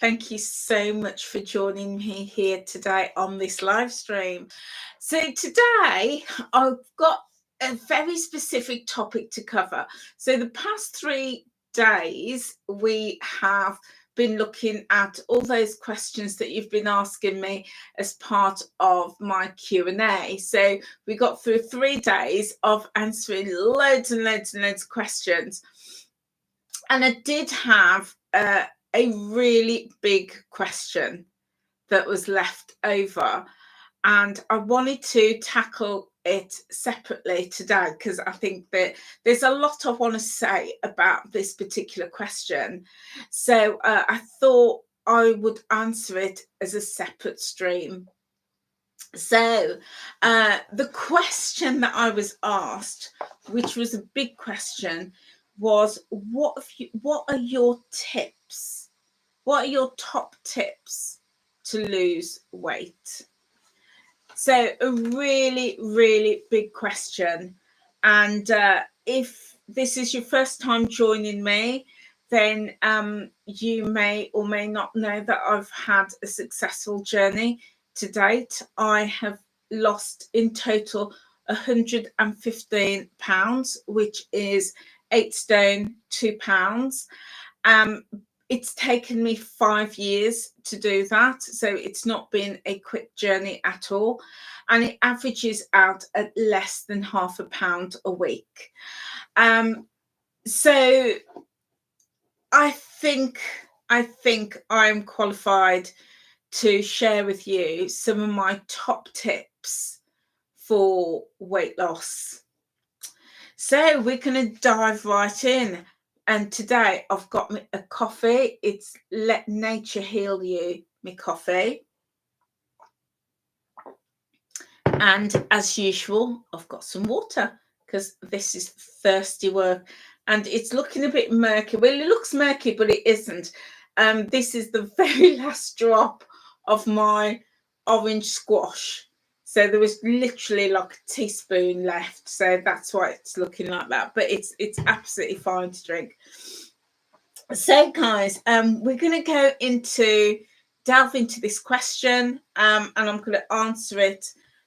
Thank you so much for joining me here today on this live stream. So today I've got a very specific topic to cover. So the past 3 days we have been looking at all those questions that you've been asking me as part of my Q&A. So we got through 3 days of answering loads and loads and loads of questions. And I did have a really big question that was left over, and I wanted to tackle it separately today because I think that there's a lot I want to say about this particular question. So I thought I would answer it as a separate stream. So the question that I was asked, which was a big question, was what are your tips? What are your top tips to lose weight? So a really, really big question. And if this is your first time joining me, then you may or may not know that I've had a successful journey to date. I have lost in total 115 pounds, which is 8 stone 2 pounds. It's taken me 5 years to do that, so it's not been a quick journey at all, and it averages out at less than half a pound a week. So I think I'm qualified to share with you some of my top tips for weight loss. So we're going to dive right in. And today I've got me a coffee. It's Let Nature Heal You, my coffee. And as usual, I've got some water because this is thirsty work. And it's looking a bit murky. Well, it looks murky, but it isn't. This is the very last drop of my orange squash. So there was literally like a teaspoon left. So that's why it's looking like that. But it's absolutely fine to drink. So guys, we're going to delve into this question, and I'm going to answer it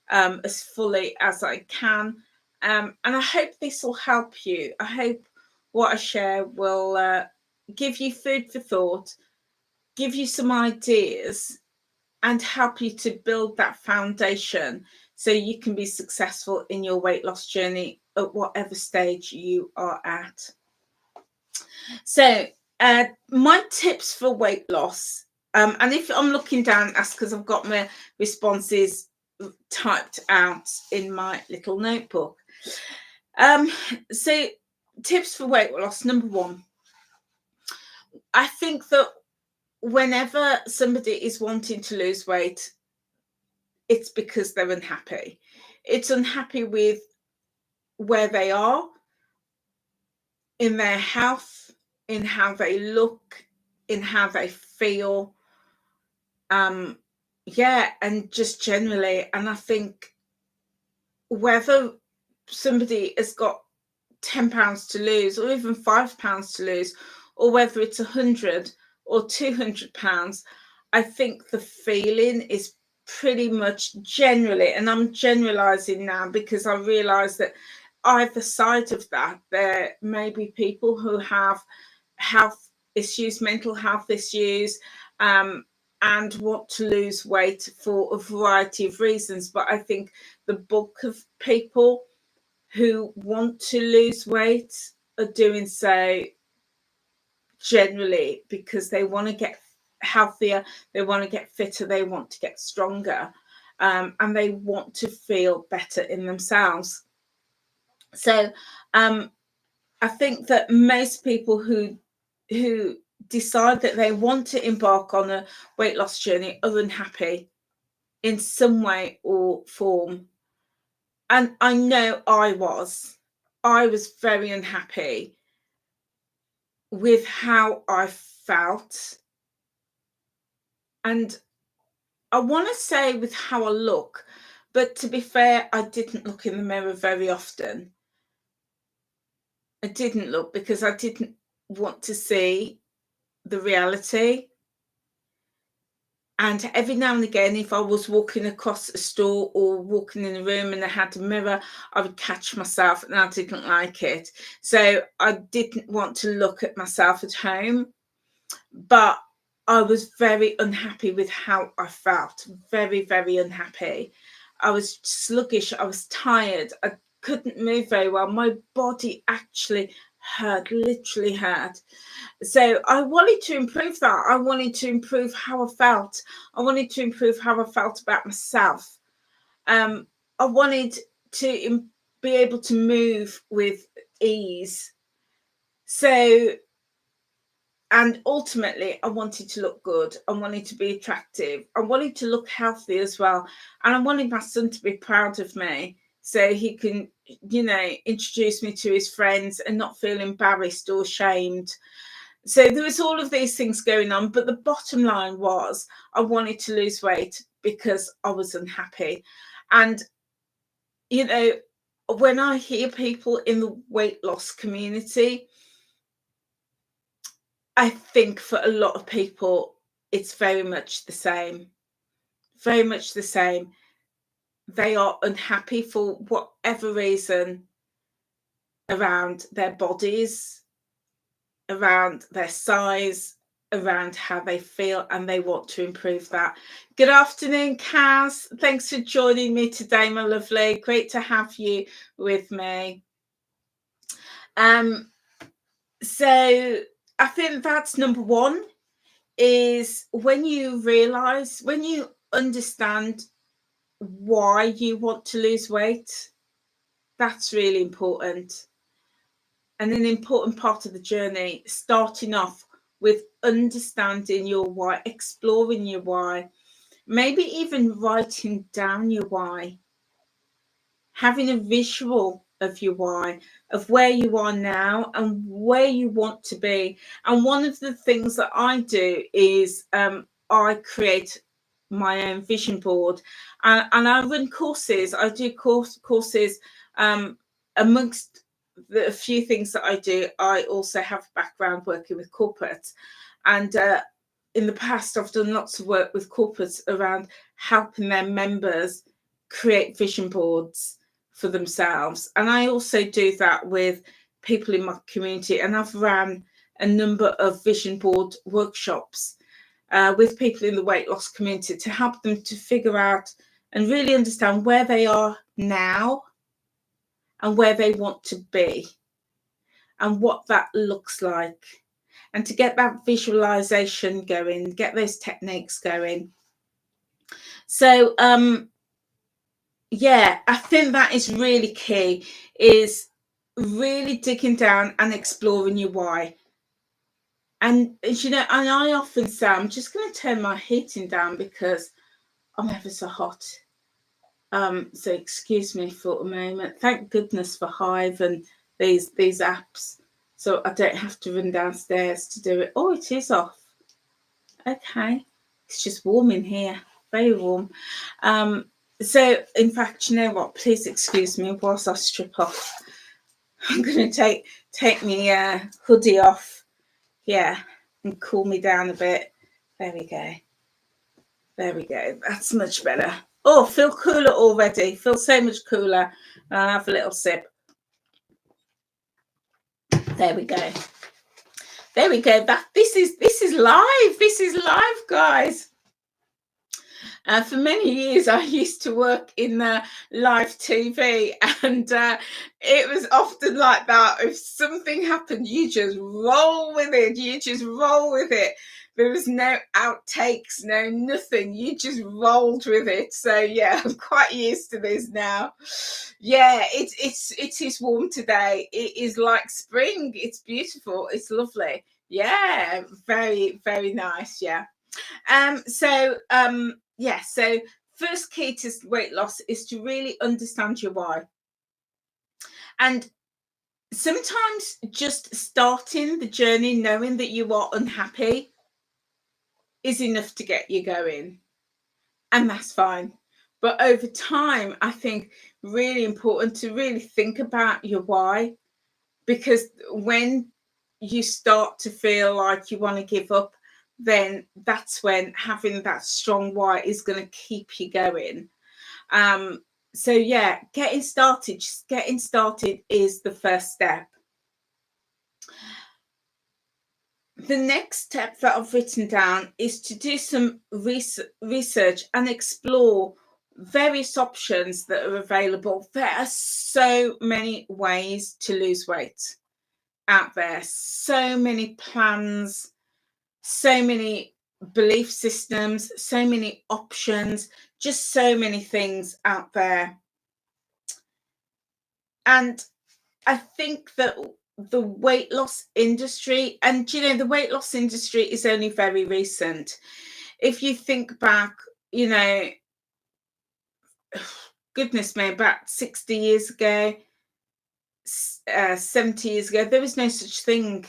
as fully as I can. And I hope this will help you. I hope what I share will give you food for thought, give you some ideas, and help you to build that foundation so you can be successful in your weight loss journey at whatever stage you are at. So my tips for weight loss, and if I'm looking down, that's because I've got my responses typed out in my little notebook. So tips for weight loss, number 1. I think that whenever somebody is wanting to lose weight, it's because they're unhappy. It's unhappy with where they are in their health, in how they look, in how they feel. And just generally. And I think whether somebody has got 10 pounds to lose or even 5 pounds to lose, or whether it's 100 or 200 pounds, I think the feeling is pretty much generally, and I'm generalizing now because I realize that either side of that, there may be people who have health issues, mental health issues, and want to lose weight for a variety of reasons. But I think the bulk of people who want to lose weight are doing so generally because they want to get healthier, they want to get fitter, they want to get stronger, and they want to feel better in themselves. So I think that most people who decide that they want to embark on a weight loss journey are unhappy in some way or form. And I know I was very unhappy with how I felt. And I want to say with how I look, but to be fair, I didn't look in the mirror very often. I didn't look because I didn't want to see the reality. And every now and again, if I was walking across a store or walking in a room and I had a mirror, I would catch myself, and I didn't like it. So I didn't want to look at myself at home, but I was very unhappy with how I felt. Very, very unhappy. I was sluggish. I was tired. I couldn't move very well. My body actually hurt, literally hurt. So I wanted to improve that. I wanted to improve how I felt. I wanted to improve how I felt about myself. I wanted to be able to move with ease. So, and ultimately, I wanted to look good. I wanted to be attractive. I wanted to look healthy as well. And I wanted my son to be proud of me so he can, introduce me to his friends and not feel embarrassed or ashamed. So there was all of these things going on, but the bottom line was I wanted to lose weight because I was unhappy. And, when I hear people in the weight loss community, I think for a lot of people, it's very much the same. Very much the same. They are unhappy for whatever reason around their bodies, around their size, around how they feel, and they want to improve that. Good afternoon, Kaz. Thanks for joining me today, my lovely. Great to have you with me. So I think that's number one, is when you realize, when you understand why you want to lose weight, that's really important. And an important part of the journey, starting off with understanding your why, exploring your why, maybe even writing down your why, having a visual of your why, of where you are now and where you want to be. And one of the things that I do is I create my own vision board, and I run courses. I do courses amongst the few things that I do. I also have a background working with corporates, and in the past I've done lots of work with corporates around helping their members create vision boards for themselves. And I also do that with people in my community, and I've ran a number of vision board workshops with people in the weight loss community to help them to figure out and really understand where they are now and where they want to be and what that looks like, and to get that visualization going, get those techniques going. So yeah, I think that is really key, is really digging down and exploring your why. And and I often say, I'm just going to turn my heating down because I'm ever so hot. So excuse me for a moment. Thank goodness for Hive and these apps, so I don't have to run downstairs to do it. Oh, it is off. Okay, it's just warm in here, very warm. So in fact, you know what? Please excuse me whilst I strip off. I'm going to take my hoodie off, yeah, and cool me down a bit. There we go. There we go. That's much better. Oh, feel cooler already. Feel so much cooler. I'll have a little sip. There we go. There we go. This is live. This is live, guys. For many years, I used to work in live TV, and it was often like that. If something happened, you just roll with it. You just roll with it. There was no outtakes, no nothing. You just rolled with it. So yeah, I'm quite used to this now. Yeah, it is warm today. It is like spring. It's beautiful. It's lovely. Yeah, very, very nice. Yeah. So first key to weight loss is to really understand your why. And sometimes just starting the journey, knowing that you are unhappy, is enough to get you going. And that's fine. But over time, I think really important to really think about your why, because when you start to feel like you want to give up, then that's when having that strong why is going to keep you going. So yeah, just getting started is the first step. The next step that I've written down is to do some research and explore various options that are available. There are so many ways to lose weight out there, so many plans, so many belief systems, so many options, just so many things out there. And I think that the weight loss industry, and you know, the weight loss industry is only very recent. If you think back, you know, goodness me, about 60 years ago, 70 years ago, there was no such thing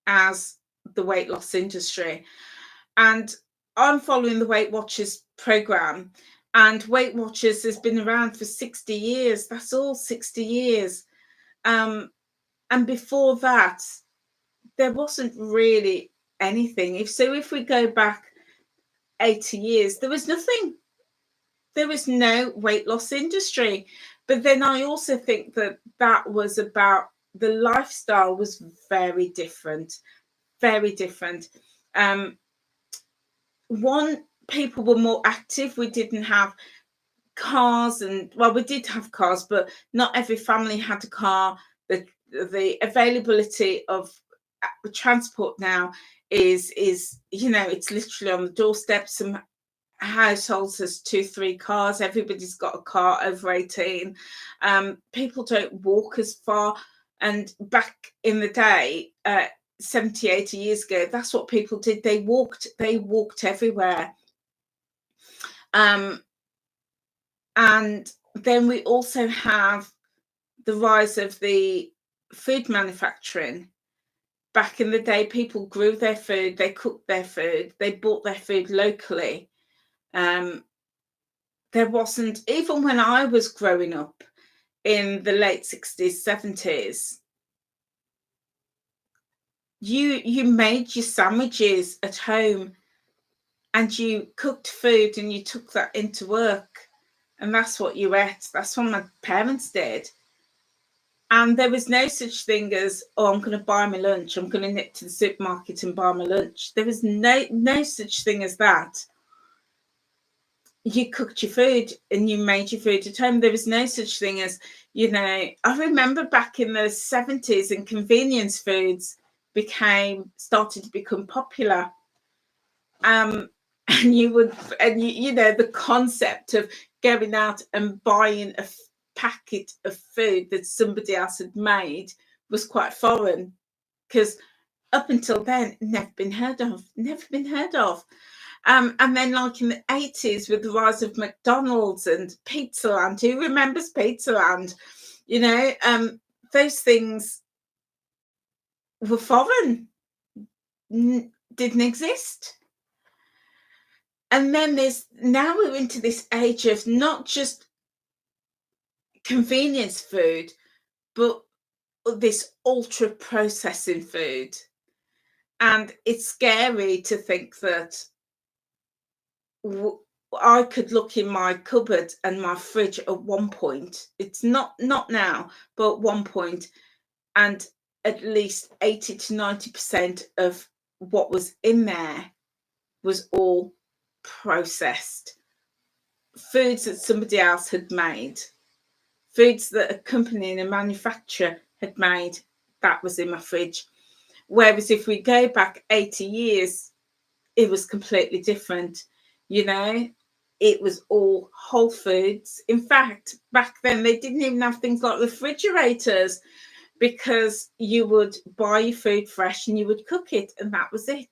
as the weight loss industry. And I'm following the Weight Watchers program, and Weight Watchers has been around for 60 years. That's all, 60 years. And before that, there wasn't really anything. If we go back 80 years, there was nothing. There was no weight loss industry. But then I also think that that was about the lifestyle was very different, very different. One, people were more active. We didn't have cars, and well, we did have cars, but not every family had a car. The availability of transport now is you know, it's literally on the doorstep. Some households has 2-3 cars. Everybody's got a car over 18. People don't walk as far, and back in the day, 70-80 years ago, that's what people did. They walked everywhere. And then we also have the rise of the food manufacturing. Back in the day, people grew their food, they cooked their food, they bought their food locally. There wasn't, even when I was growing up in the late 60s, 70s, you made your sandwiches at home and you cooked food and you took that into work, and that's what you ate. That's what my parents did. And there was no such thing as, oh, I'm going to buy my lunch, I'm going to nip to the supermarket and buy my lunch. There was no such thing as that. You cooked your food and you made your food at home. There was no such thing as, you know, I remember back in the 70s, and convenience foods started to become popular. And you know, the concept of going out and buying a packet of food that somebody else had made was quite foreign, because up until then, never been heard of. And then, like in the 80s, with the rise of McDonald's and Pizza Land, who remembers Pizza Land? You know, those things were foreign, didn't exist. And then now we're into this age of not just convenience food, but this ultra processing food. And it's scary to think that I could look in my cupboard and my fridge at one point. It's not now, but at one point, and at least 80 to 90% of what was in there was all processed. Foods that somebody else had made, foods that a company and a manufacturer had made, that was in my fridge. Whereas if we go back 80 years, it was completely different. You know, it was all whole foods. In fact, back then they didn't even have things like refrigerators, because you would buy your food fresh and you would cook it, and that was it.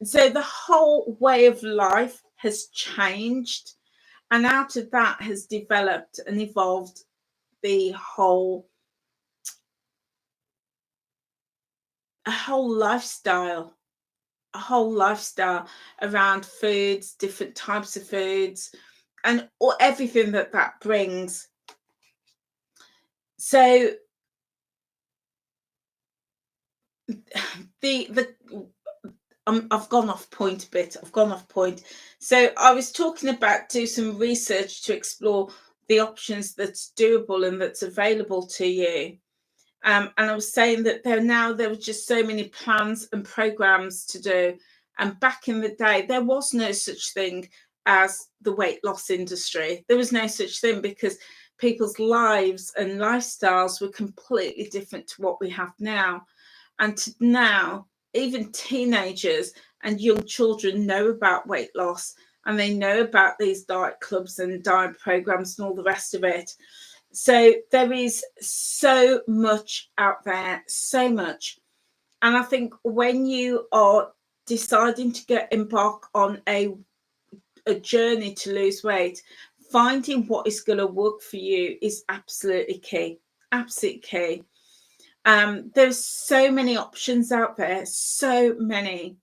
So the whole way of life has changed, and out of that has developed and evolved the whole lifestyle, around foods, different types of foods, and everything that brings. So the I've gone off point a bit. I've gone off point. So I was talking about do some research to explore the options that's doable and that's available to you. And I was saying that there were just so many plans and programs to do. And back in the day, there was no such thing as the weight loss industry. There was no such thing because people's lives and lifestyles were completely different to what we have now. And now, even teenagers and young children know about weight loss, and they know about these diet clubs and diet programs and all the rest of it. So there is so much out there, so much. And I think when you are deciding to embark on a journey to lose weight, finding what is going to work for you is absolutely key. Absolutely key. There's so many options out there, so many.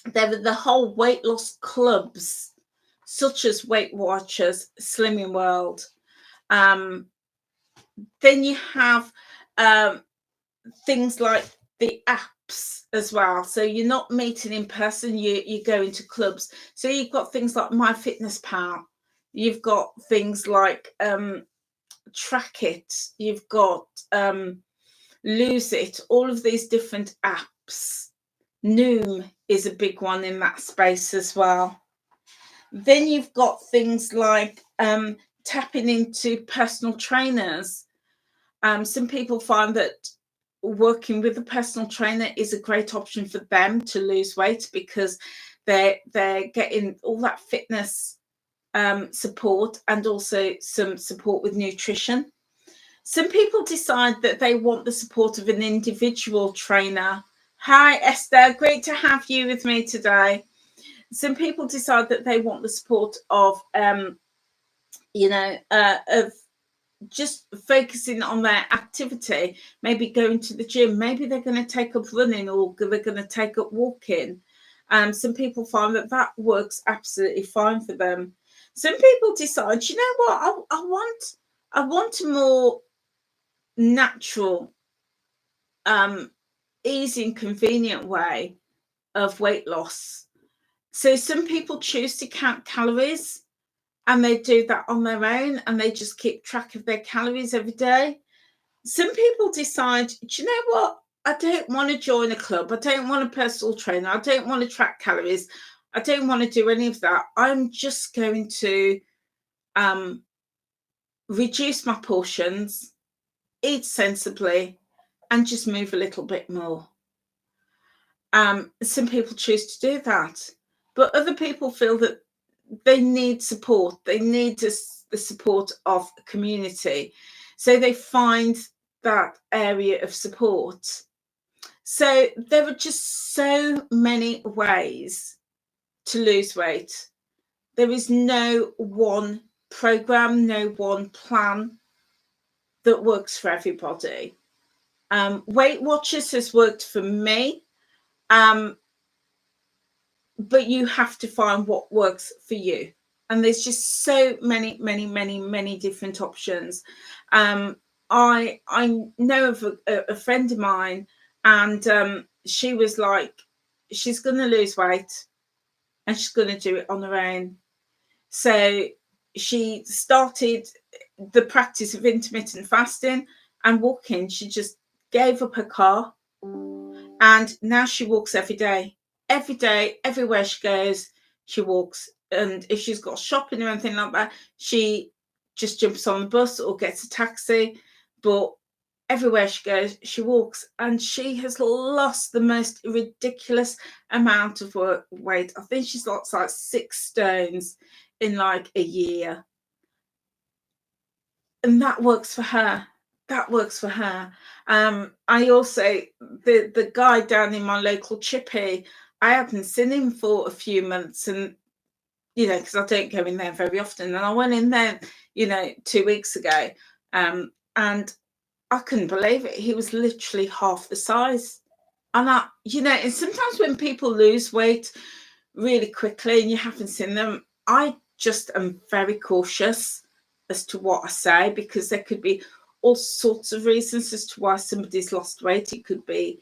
There are the whole weight loss clubs, such as Weight Watchers, Slimming World. Then you have things like the apps as well. So you're not meeting in person, you go into clubs. So you've got things like MyFitnessPal. You've got things like Track It. You've got Lose It. All of these different apps. Noom is a big one in that space as well. Then you've got things like tapping into personal trainers. Some people find that working with a personal trainer is a great option for them to lose weight because they're getting all that fitness support and also some support with nutrition. Some people decide that they want the support of an individual trainer. Hi, Esther. Great to have you with me today. Some people decide that they want the support of, of just focusing on their activity, maybe going to the gym. Maybe they're going to take up running or they're going to take up walking. Some people find that works absolutely fine for them. Some people decide, you know what, I want a more natural, easy and convenient way of weight loss. So some people choose to count calories, and they do that on their own, and they just keep track of their calories every day. Some people decide, do you know what? I don't want to join a club. I don't want a personal trainer. I don't want to track calories. I don't want to do any of that. I'm just going to reduce my portions, eat sensibly, and just move a little bit more. Some people choose to do that, but other people feel that they need support. They need the support of a community. So they find that area of support. So there are just so many ways to lose weight. There is no one program, no one plan that works for everybody. Weight Watchers has worked for me. But you have to find what works for you. And there's just so many different options. I know of a friend of mine, and she was like, she's going to lose weight and she's going to do it on her own. So she started the practice of intermittent fasting and walking. She just gave up her car, and now she walks every day. Every day, everywhere she goes, she walks. And if she's got shopping or anything like that, she just jumps on the bus or gets a taxi. But everywhere she goes, she walks. And she has lost the most ridiculous amount of weight. I think she's lost like 6 stones in like a year. And that works for her. That works for her. I also, the guy down in my local chippy, I haven't seen him for a few months, and because I don't go in there very often. And I went in there 2 weeks ago, and I couldn't believe it. He was literally half the size. And and sometimes when people lose weight really quickly and you haven't seen them, I just am very cautious as to what I say, because there could be all sorts of reasons as to why somebody's lost weight. It could be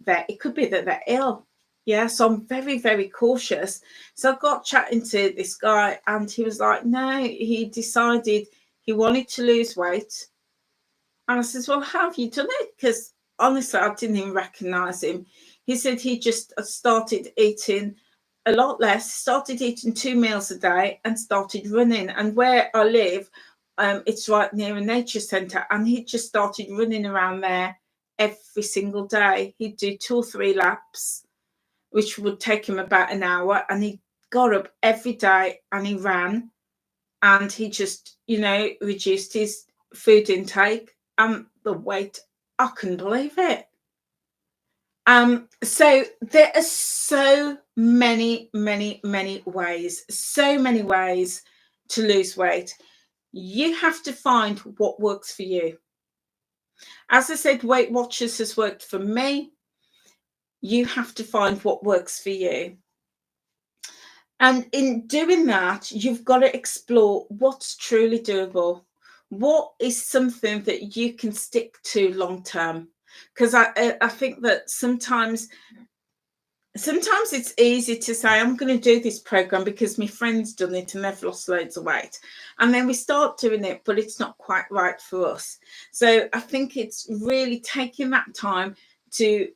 it could be that they're ill. Yeah, so I'm very, very cautious. So I got chatting to this guy, and he was like, no, he decided he wanted to lose weight. And I says, well, how have you done it? Because honestly, I didn't even recognize him. He said he just started eating a lot less, started eating 2 meals a day, and started running. And where I live, it's right near a nature centre, and he just started running around there every single day. He'd do 2 or 3 laps, which would take him about an hour, and he got up every day and he ran, and he just, reduced his food intake and the weight. I couldn't believe it. So there are so many ways to lose weight. You have to find what works for you. As I said, Weight Watchers has worked for me. You have to find what works for you. And in doing that, you've got to explore what's truly doable. What is something that you can stick to long term? Because I think that sometimes it's easy to say, I'm going to do this program because my friend's done it and they've lost loads of weight. And then we start doing it, but it's not quite right for us. So I think it's really taking that time to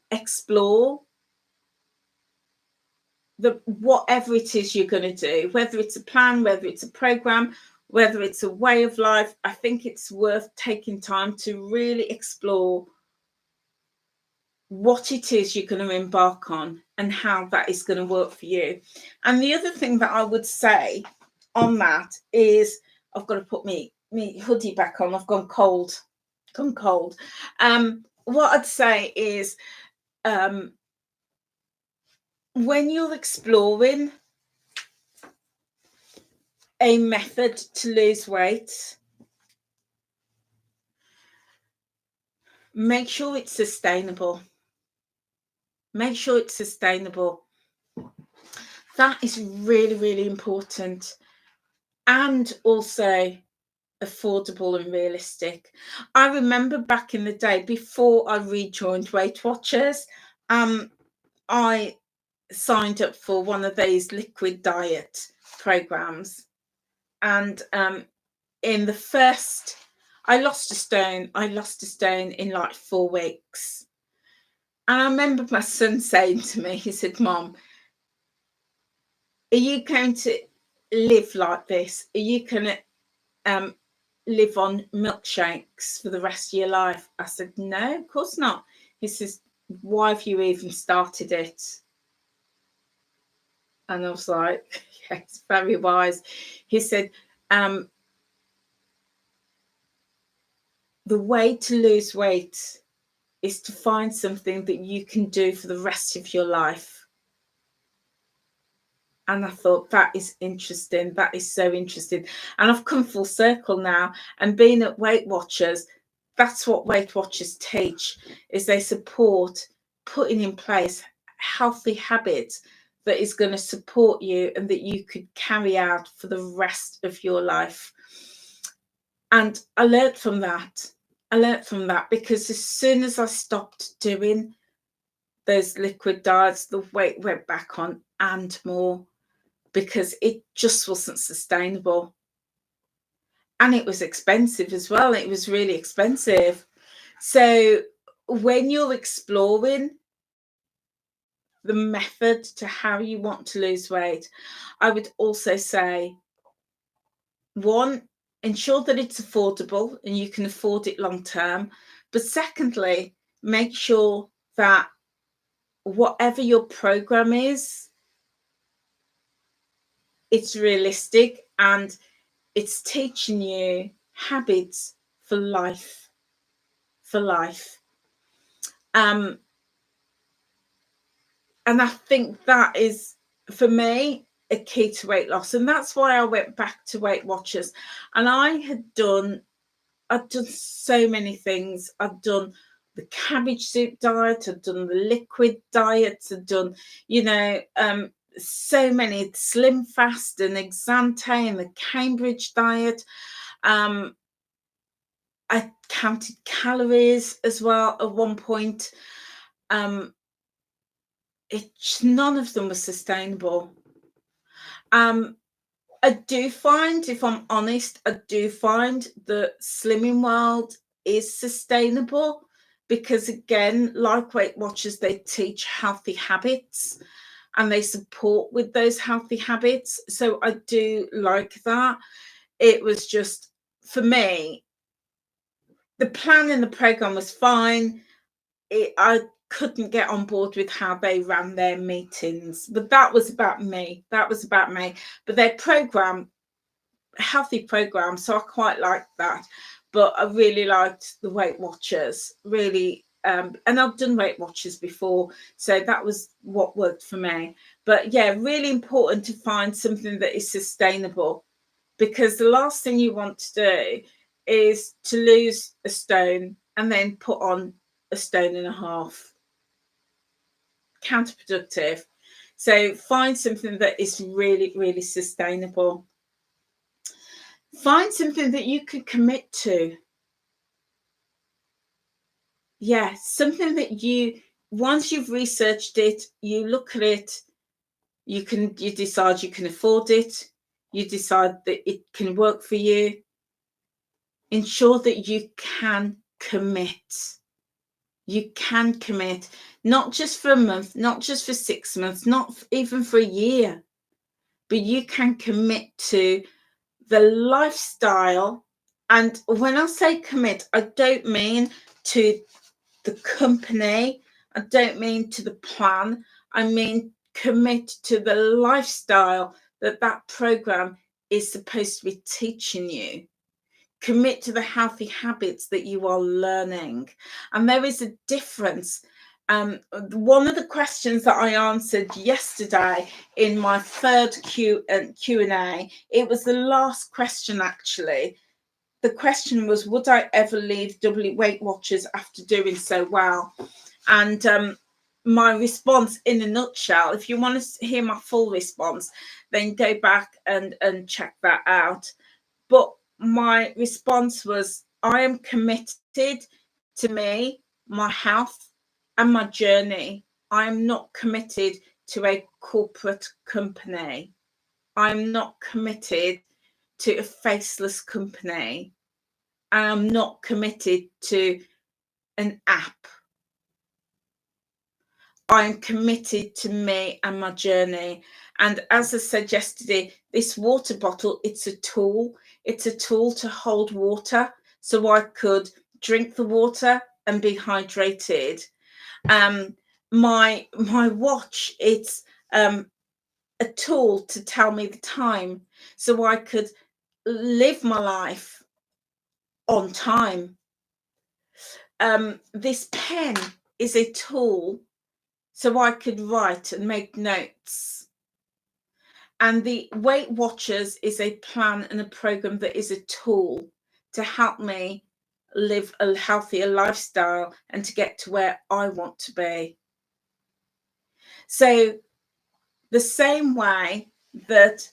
explore whatever it is you're going to do, whether it's a plan, whether it's a program, whether it's a way of life. I think it's worth taking time to really explore what it is you're going to embark on and how that is going to work for you. And the other thing that I would say on that is, I've got to put me hoodie back on. I've gone cold. What I'd say is, when you're exploring a method to lose weight, make sure it's sustainable. Make sure it's sustainable. That is really, really important. And also affordable and realistic. I remember back in the day, before I rejoined Weight Watchers, I signed up for one of these liquid diet programs. And in the first, I lost a stone in like 4 weeks. And I remember my son saying to me, he said, Mom, are you going to live like this? Are you going to live on milkshakes for the rest of your life? I said, no, of course not. He says, why have you even started it? And I was like, yes, very wise. He said, the way to lose weight is to find something that you can do for the rest of your life. And I thought, that is interesting. That is so interesting. And I've come full circle now. And being at Weight Watchers, that's what Weight Watchers teach, is they support putting in place healthy habits that is going to support you and that you could carry out for the rest of your life. And I learned from that. Because as soon as I stopped doing those liquid diets, the weight went back on and more, because it just wasn't sustainable. And it was expensive as well. It was really expensive. So when you're exploring the method to how you want to lose weight, I would also say, 1, ensure that it's affordable and you can afford it long term. But secondly, make sure that whatever your program is, it's realistic and it's teaching you habits for life. And I think that is, for me, a key to weight loss. And that's why I went back to Weight Watchers. And I'd done so many things. I'd done the cabbage soup diet, I'd done the liquid diet, I'd done, so many, Slim Fast and Exante and the Cambridge diet. I counted calories as well at one point. none of them were sustainable. I do find, if I'm honest, I do find the slimming world is sustainable because, again, like Weight Watchers, they teach healthy habits and they support with those healthy habits. So I do like that. It was just, for me, the plan in the program was fine. I couldn't get on board with how they ran their meetings, but that was about me. That was about me. But their program, healthy program, so I quite liked that. But I really liked the Weight Watchers, really. And I've done Weight Watchers before, so that was what worked for me. But yeah, really important to find something that is sustainable, because the last thing you want to do is to lose a stone and then put on a stone and a half. Counterproductive. So find something that is really, really sustainable. Find something that you can commit to. Yeah, something that you, once you've researched it, you look at it, you decide you can afford it, you decide that it can work for you. Ensure that you can commit. You can commit, not just for a month, not just for 6 months, not even for a year, but you can commit to the lifestyle. And when I say commit, I don't mean to the company, I don't mean to the plan, I mean commit to the lifestyle that program is supposed to be teaching you. Commit to the healthy habits that you are learning. And there is a difference. One of the questions that I answered yesterday in my third Q&A, it was the last question actually. The question was, would I ever leave Weight Watchers after doing so well? And my response in a nutshell, if you want to hear my full response, then go back and check that out. But my response was, I am committed to me, my health, and my journey. I am not committed to a corporate company. I'm not committed to a faceless company. I'm not committed to an app. I'm committed to me and my journey. And as I said yesterday, this water bottle, it's a tool. It's a tool to hold water so I could drink the water and be hydrated. My watch, it's a tool to tell me the time so I could live my life on time. This pen is a tool so I could write and make notes. And the Weight Watchers is a plan and a program that is a tool to help me live a healthier lifestyle and to get to where I want to be. So the same way that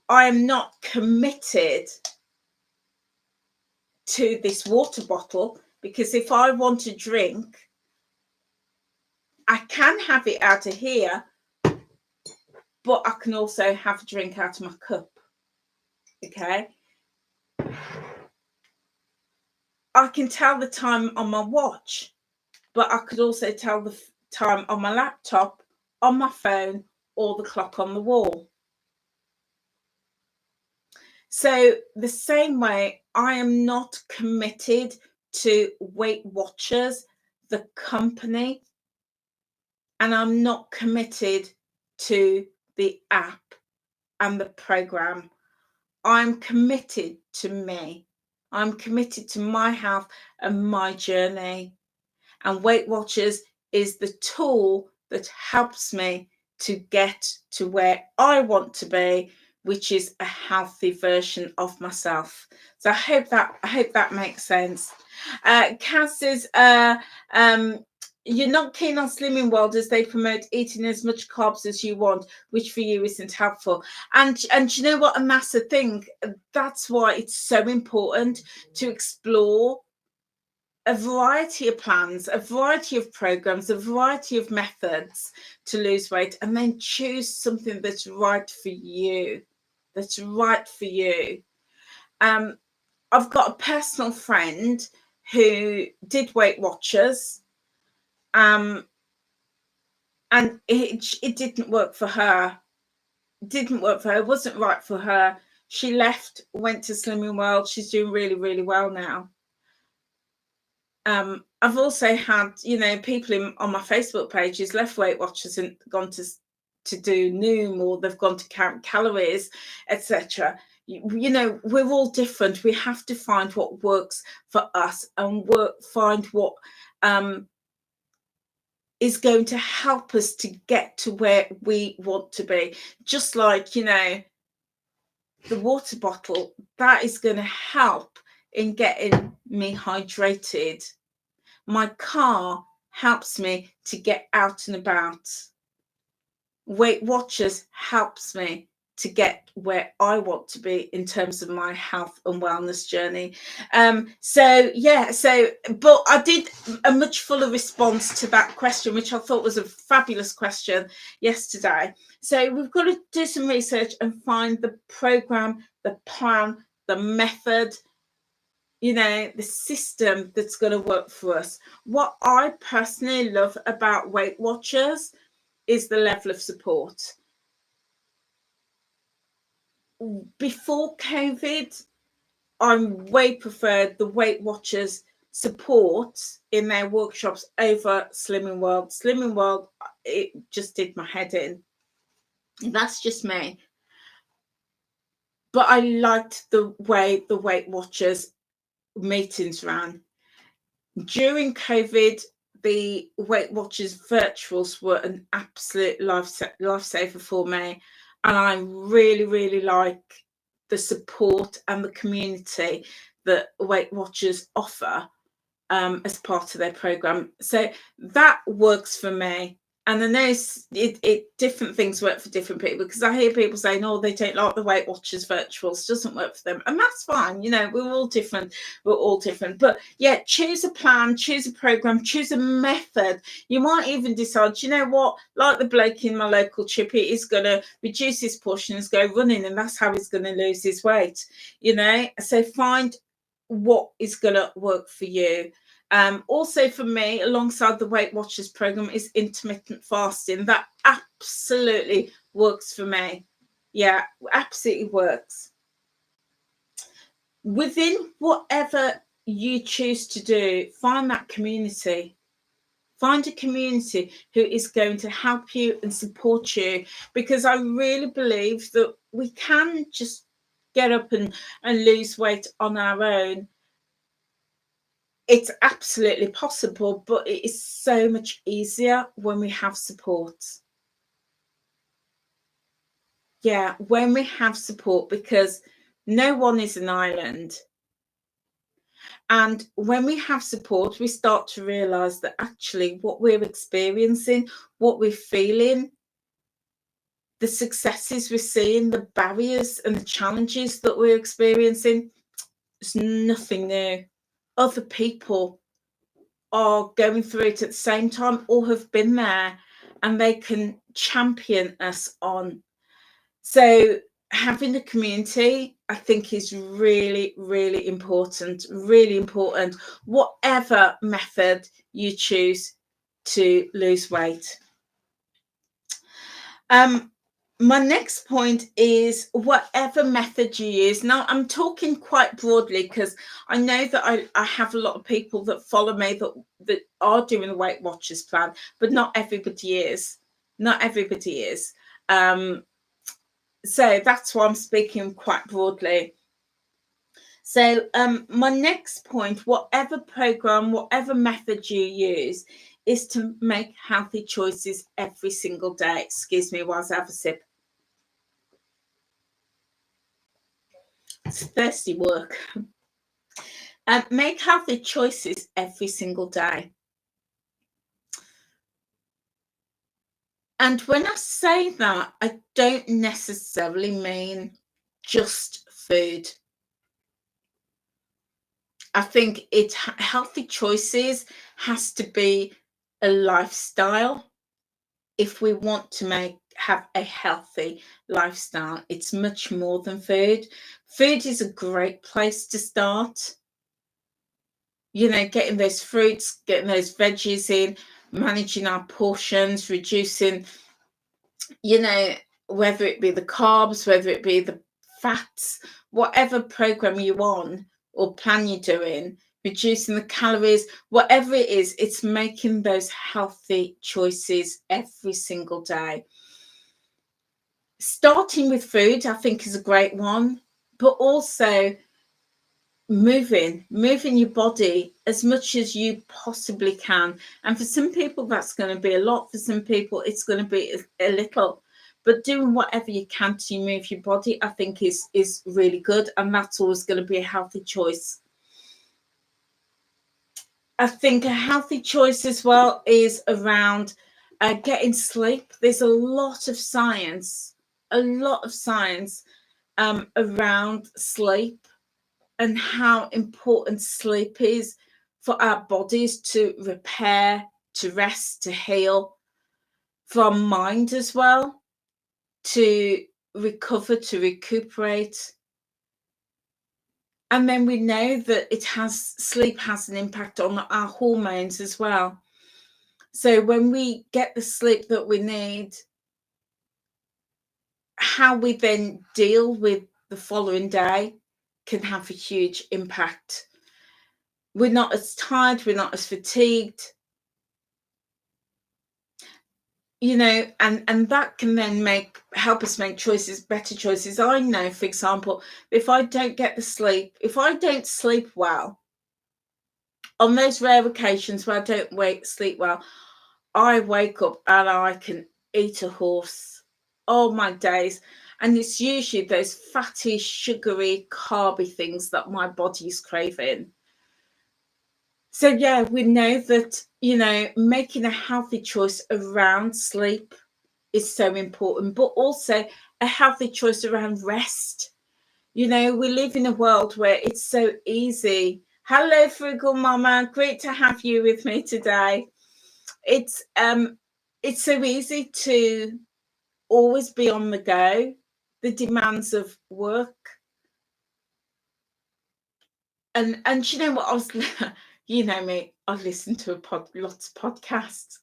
I am not committed to this water bottle, because if I want to drink, I can have it out of here, but I can also have a drink out of my cup. Okay. I can tell the time on my watch, but I could also tell the time on my laptop, on my phone, or the clock on the wall. So the same way, I am not committed to Weight Watchers, the company, and I'm not committed to the app and the program. I'm committed to me. I'm committed to my health and my journey. And Weight Watchers is the tool that helps me to get to where I want to be, which is a healthy version of myself. So I hope that makes sense. Kaz says, you're not keen on Slimming World as they promote eating as much carbs as you want, which for you isn't helpful. And you know what, a massive thing, that's why it's so important to explore a variety of plans, a variety of programs, a variety of methods to lose weight, and then choose something that's right for you. That's right for you. I've got a personal friend who did Weight Watchers, and it didn't work for her. It didn't work for her. It wasn't right for her. She left, went to Slimming World. She's doing really, really well now. I've also had, people on my Facebook pages left Weight Watchers and gone to do Noom, or they've gone to count calories, etc. We're all different. We have to find what works for us and find what is going to help us to get to where we want to be. Just like, the water bottle, that is going to help in getting me hydrated. My car helps me to get out and about. Weight Watchers helps me to get where I want to be in terms of my health and wellness journey. But I did a much fuller response to that question, which I thought was a fabulous question yesterday. So we've got to do some research and find the program, the plan, the method, the system that's going to work for us. What I personally love about Weight Watchers is the level of support. Before COVID, I way preferred the Weight Watchers support in their workshops over Slimming World. Slimming World, it just did my head in. That's just me. But I liked the way the Weight Watchers meetings ran. During COVID, the Weight Watchers virtuals were an absolute lifesaver for me. And I really, really like the support and the community that Weight Watchers offer as part of their program. So that works for me. And I know different things work for different people, because I hear people saying, oh, they don't like the Weight Watchers virtuals, doesn't work for them. And that's fine. We're all different. We're all different. But yeah, choose a plan, choose a program, choose a method. You might even decide, you know what, like the bloke in my local chippy is going to reduce his portions, go running, and that's how he's going to lose his weight. So find what is going to work for you. Also for me, alongside the Weight Watchers program, is intermittent fasting. That absolutely works for me. Yeah, absolutely works. Within whatever you choose to do, find that community. Find a community who is going to help you and support you, because I really believe that we can just get up and lose weight on our own. It's absolutely possible, but it is so much easier when we have support. Yeah, when we have support, because no one is an island. And when we have support, we start to realize that actually what we're experiencing, what we're feeling, the successes we're seeing, the barriers and the challenges that we're experiencing, it's nothing new. Other people are going through it at the same time or have been there, and they can champion us on. So having a community, I think, is really, really important, whatever method you choose to lose weight. My next point is whatever method you use. Now, I'm talking quite broadly, because I know that I have a lot of people that follow me that are doing the Weight Watchers plan, but not everybody is. Not everybody is. So that's why I'm speaking quite broadly. So my next point, whatever program, whatever method you use, is to make healthy choices every single day. Excuse me whilst I have a sip. It's thirsty work. Make healthy choices every single day. And when I say that, I don't necessarily mean just food. I think healthy choices has to be a lifestyle. If we want to have a healthy lifestyle, it's much more than food. Food is a great place to start. Getting those fruits, getting those veggies in, managing our portions, reducing, whether it be the carbs, whether it be the fats, whatever program you're on or plan you're doing, reducing the calories, whatever it is, it's making those healthy choices every single day. Starting with food, I think, is a great one, but also moving your body as much as you possibly can. And for some people, that's going to be a lot. For some people, it's going to be a little. But doing whatever you can to move your body, I think, is really good. And that's always going to be a healthy choice. I think a healthy choice as well is around getting sleep. There's a lot of science around sleep and how important sleep is for our bodies to repair, to rest, to heal, for our mind as well, to recover, to recuperate. And then we know that sleep has an impact on our hormones as well. So when we get the sleep that we need, how we then deal with the following day can have a huge impact. We're not as tired, we're not as fatigued, and that can then help us make better choices. I know, for example, if I don't get the sleep, if I don't sleep well, on those rare occasions where I don't sleep well, I wake up and I can eat a horse. Oh my days. And it's usually those fatty, sugary, carby things that my body's craving. So yeah, we know that, making a healthy choice around sleep is so important, but also a healthy choice around rest. We live in a world where it's so easy. Hello, Frugal Mama. Great to have you with me today. It's so easy to always be on the go, the demands of work. And you know what, you know me, I listen to lots of podcasts.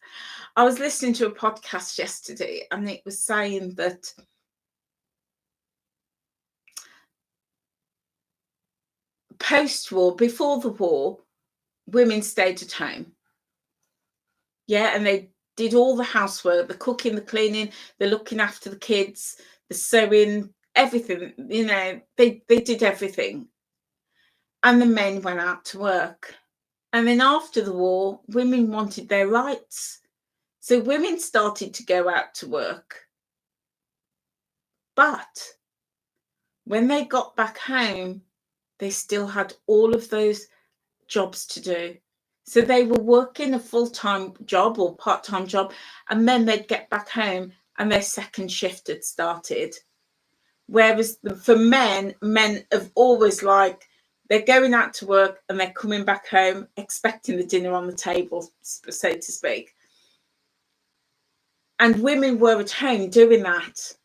I was listening to a podcast yesterday and it was saying that post-war, before the war, women stayed at home. Yeah, and they did all the housework, the cooking, the cleaning, the looking after the kids, the sewing, everything. They did everything. And the men went out to work. And then after the war, women wanted their rights. So women started to go out to work. But when they got back home, they still had all of those jobs to do. So they were working a full-time job or part-time job, and then they'd get back home and their second shift had started. Whereas for men have always they're going out to work and they're coming back home expecting the dinner on the table, so to speak. And women were at home doing that.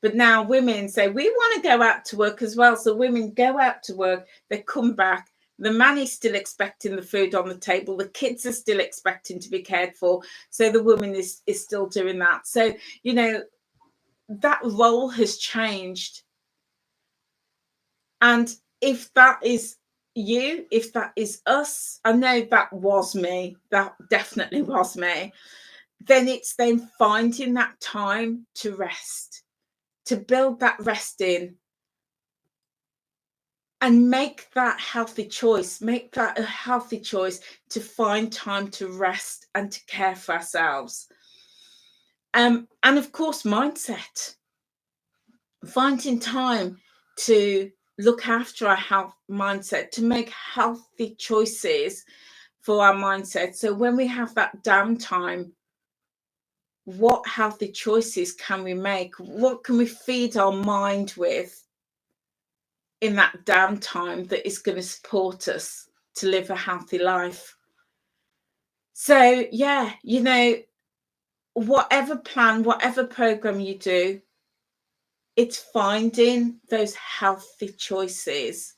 But now women say, we want to go out to work as well. So women go out to work, they come back, the man is still expecting the food on the table, the kids are still expecting to be cared for. So the woman is still doing that. So, that role has changed. And if that is you, if that is us, I know that was me, that definitely was me, then it's then finding that time to rest, to build that rest in and make that healthy choice, make that a healthy choice to find time to rest and to care for ourselves. And of course, mindset, finding time to look after our health mindset, to make healthy choices for our mindset. So when we have that downtime, what healthy choices can we make? What can we feed our mind with in that downtime that is going to support us? to live a healthy life. So yeah, you know, whatever plan, whatever program you do, it's finding those healthy choices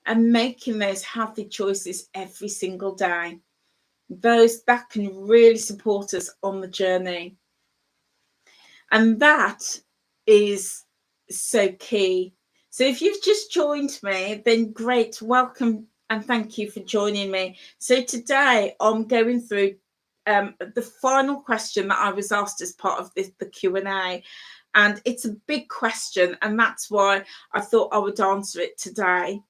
and making those healthy choices every single day. Those that can really support us on the journey. And that is so key. So if you've just joined me, then great, welcome and thank you for joining me. So today I'm going through the final question that I was asked as part of the Q&A. And it's a big question, and that's why I thought I would answer it today.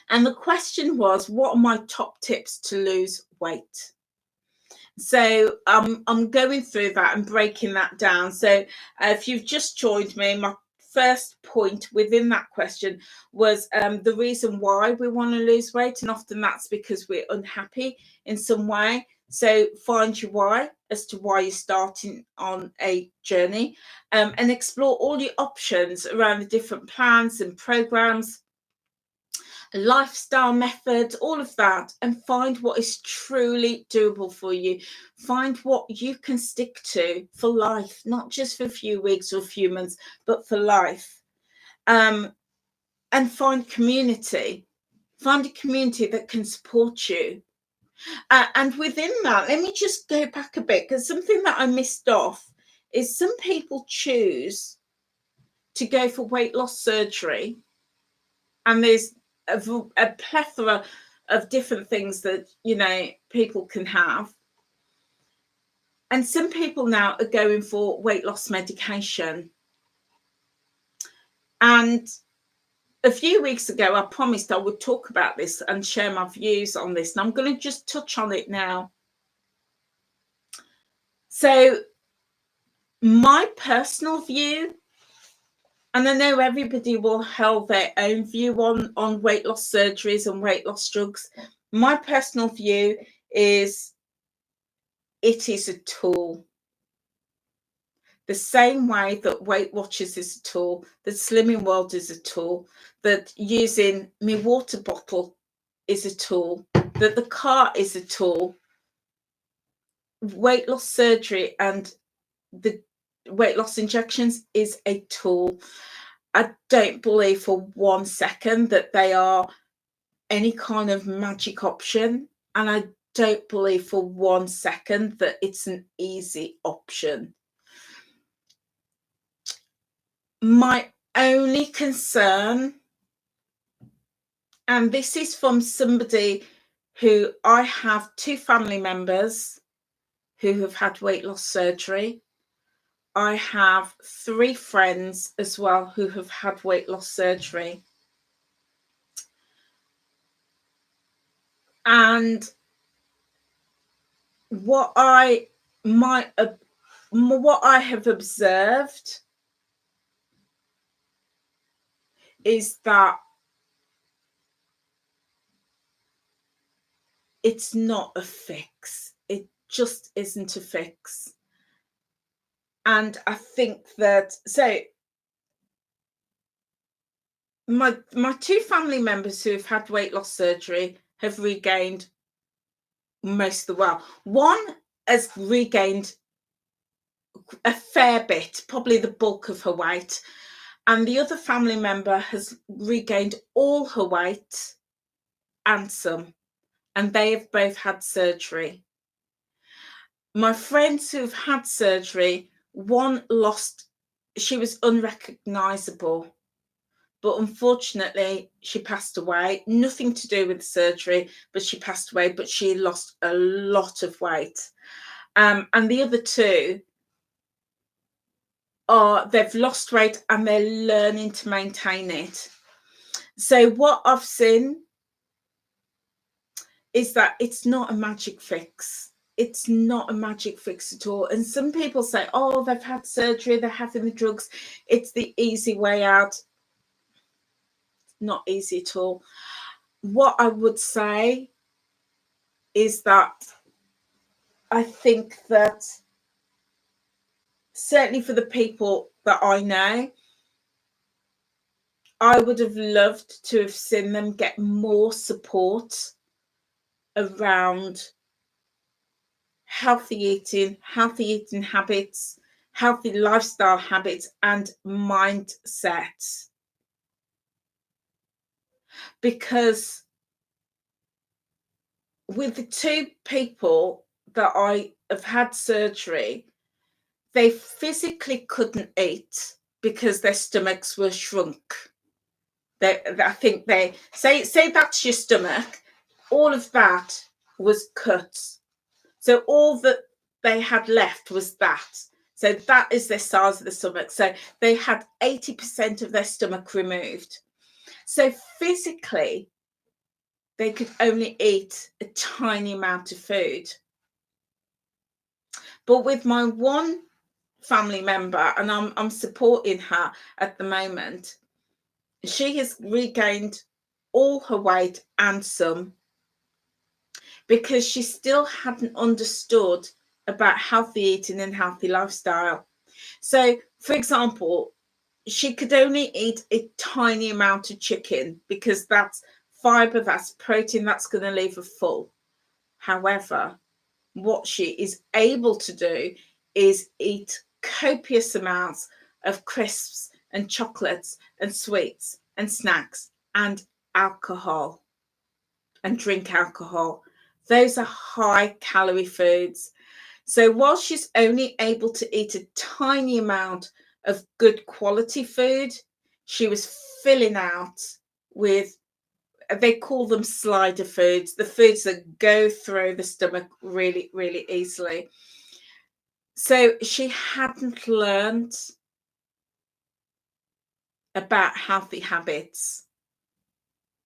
And the question was, what are my top tips to lose weight? So I'm going through that and breaking that down. So if you've just joined me, my first point within that question was the reason why we want to lose weight. And often that's because we're unhappy in some way. So find your why as to why you're starting on a journey, and explore all the options around the different plans and programs, lifestyle methods, all of that, and find what is truly doable for you. Find what you can stick to for life, not just for a few weeks or a few months, but for life. And find community. Find a community that can support you. And within that, let me just go back a bit, because something that I missed off is some people choose to go for weight loss surgery, and there's a plethora of different things that, you know, people can have. And some people now are going for weight loss medication. And a few weeks ago, I promised I would talk about this and share my views on this. And I'm going to just touch on it now. So my personal view, and I know everybody will hold their own view on weight loss surgeries and weight loss drugs. My personal view is it is a tool. The same way that Weight Watchers is a tool, that Slimming World is a tool, that using my water bottle is a tool, that the car is a tool. Weight loss surgery and the weight loss injections is a tool. I don't believe for 1 second that they are any kind of magic option. And I don't believe for 1 second that it's an easy option. My only concern, and this is from somebody who I have 2 family members who have had weight loss surgery. I have 3 friends as well who have had weight loss surgery. And what I have observed is that it's not a fix. It just isn't a fix. And I think that, so my 2 family members who have had weight loss surgery have regained most of the weight. One has regained a fair bit, probably the bulk of her weight, and the other family member has regained all her weight and some, and they have both had surgery. My friends who've had surgery, one lost, she was unrecognizable, but unfortunately she passed away. Nothing to do with the surgery, but she passed away, but she lost a lot of weight. And the other 2 they've lost weight and they're learning to maintain it. So what I've seen is that it's not a magic fix. It's not a magic fix at all. And some people say, oh, they've had surgery, they're having the drugs, it's the easy way out. Not easy at all. What I would say is that I think that certainly for the people that I know, I would have loved to have seen them get more support around healthy eating habits, healthy lifestyle habits, and mindset. Because with the two people that I have had surgery, they physically couldn't eat because their stomachs were shrunk. I think they say that's your stomach. All of that was cut. So all that they had left was that. So that is the size of the stomach. So they had 80% of their stomach removed. So physically, they could only eat a tiny amount of food. But with my one family member, and I'm supporting her at the moment, she has regained all her weight and some, because she still hadn't understood about healthy eating and healthy lifestyle. So, for example, she could only eat a tiny amount of chicken because that's fiber, that's protein, that's going to leave her full. However, what she is able to do is eat copious amounts of crisps and chocolates and sweets and snacks and alcohol, and drink alcohol. Those are high calorie foods. So while she's only able to eat a tiny amount of good quality food, she was filling out with, they call them slider foods, the foods that go through the stomach really, really easily. So she hadn't learned about healthy habits.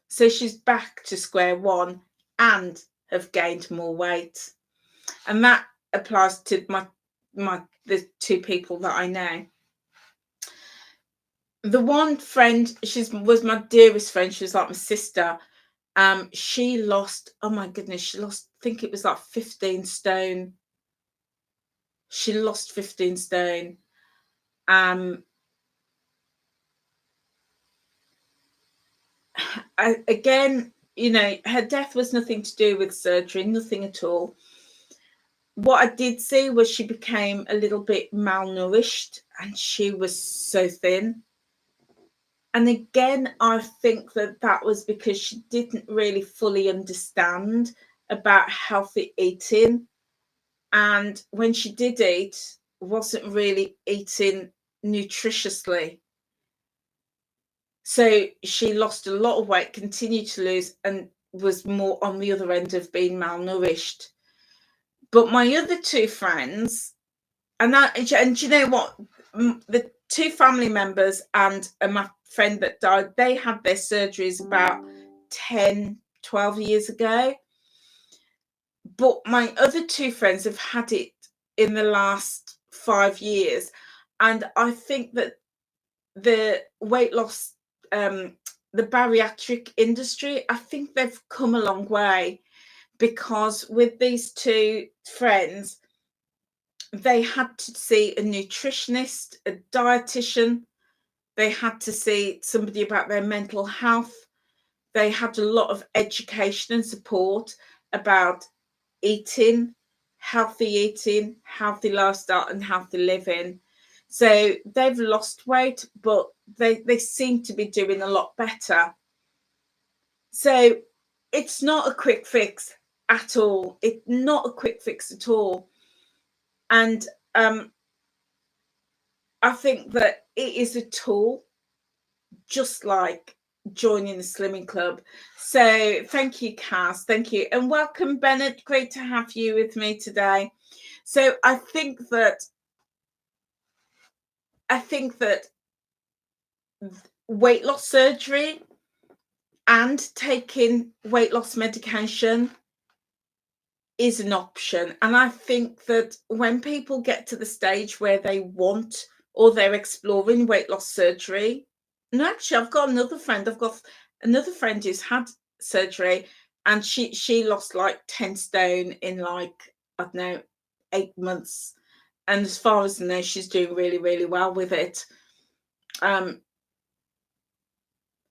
So she's back to square one and have gained more weight. And that applies to the two people that I know. The one friend, was my dearest friend. She was like my sister. She lost, oh my goodness, she lost, I think it was like 15 stone. She lost 15 stone. Again, you know, her death was nothing to do with surgery, nothing at all. What I did see was she became a little bit malnourished and she was so thin. And again, I think that was because she didn't really fully understand about healthy eating. And when she did eat, wasn't really eating nutritiously. So she lost a lot of weight, continued to lose, and was more on the other end of being malnourished. But my other two friends, and you know what? The two family members and my friend that died, they had their surgeries about 10, 12 years ago. But my other two friends have had it in the last 5 years. And I think that the weight loss, the bariatric industry, I think they've come a long way, because with these two friends, they had to see a nutritionist, a dietitian, they had to see somebody about their mental health. They had a lot of education and support about eating, healthy lifestyle, and healthy living. So they've lost weight, but they seem to be doing a lot better. So it's not a quick fix at all. It's not a quick fix at all. And I think that it is a tool, just like joining the slimming club. So thank you, Cass. Thank you. And welcome, Bennett. Great to have you with me today. So I think that weight loss surgery and taking weight loss medication is an option. And I think that when people get to the stage where they want, or they're exploring weight loss surgery, and actually I've got another friend who's had surgery, and she lost like 10 stone in like, I don't know, 8 months. And as far as I know, she's doing really, really well with it. And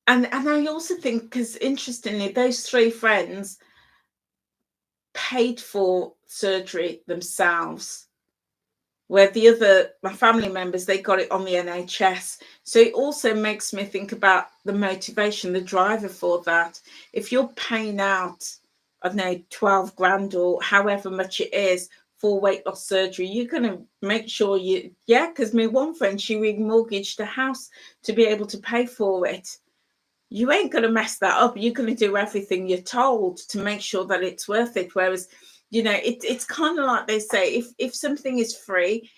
I also think, because interestingly, those three friends, paid for surgery themselves, where my family members, they got it on the NHS. So it also makes me think about the motivation, the driver for that. If you're paying out, I don't know, 12 grand or however much it is for weight loss surgery, you're going to make sure because my one friend, she remortgaged a house to be able to pay for it. You ain't going to mess that up. You're going to do everything you're told to make sure that it's worth it. Whereas, it's kind of like they say, if something is free,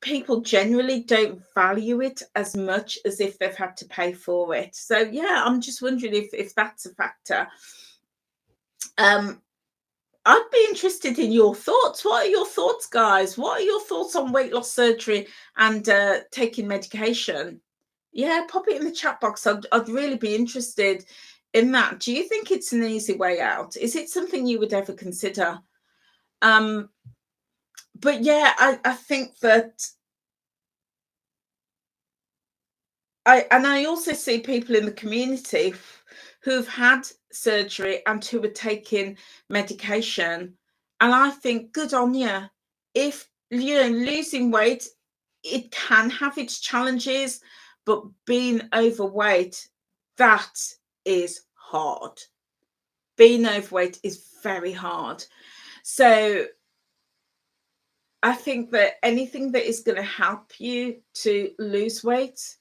people generally don't value it as much as if they've had to pay for it. So yeah, I'm just wondering if that's a factor. I'd be interested in your thoughts. What are your thoughts, guys? What are your thoughts on weight loss surgery and taking medication? Yeah, pop it in the chat box. I'd really be interested in that. Do you think it's an easy way out? Is it something you would ever consider? But yeah, I think that I also see people in the community who've had surgery and who are taking medication, and I think good on you. If losing weight, it can have its challenges, but being overweight, that is hard. Being overweight is very hard. So I think that anything that is going to help you to lose weight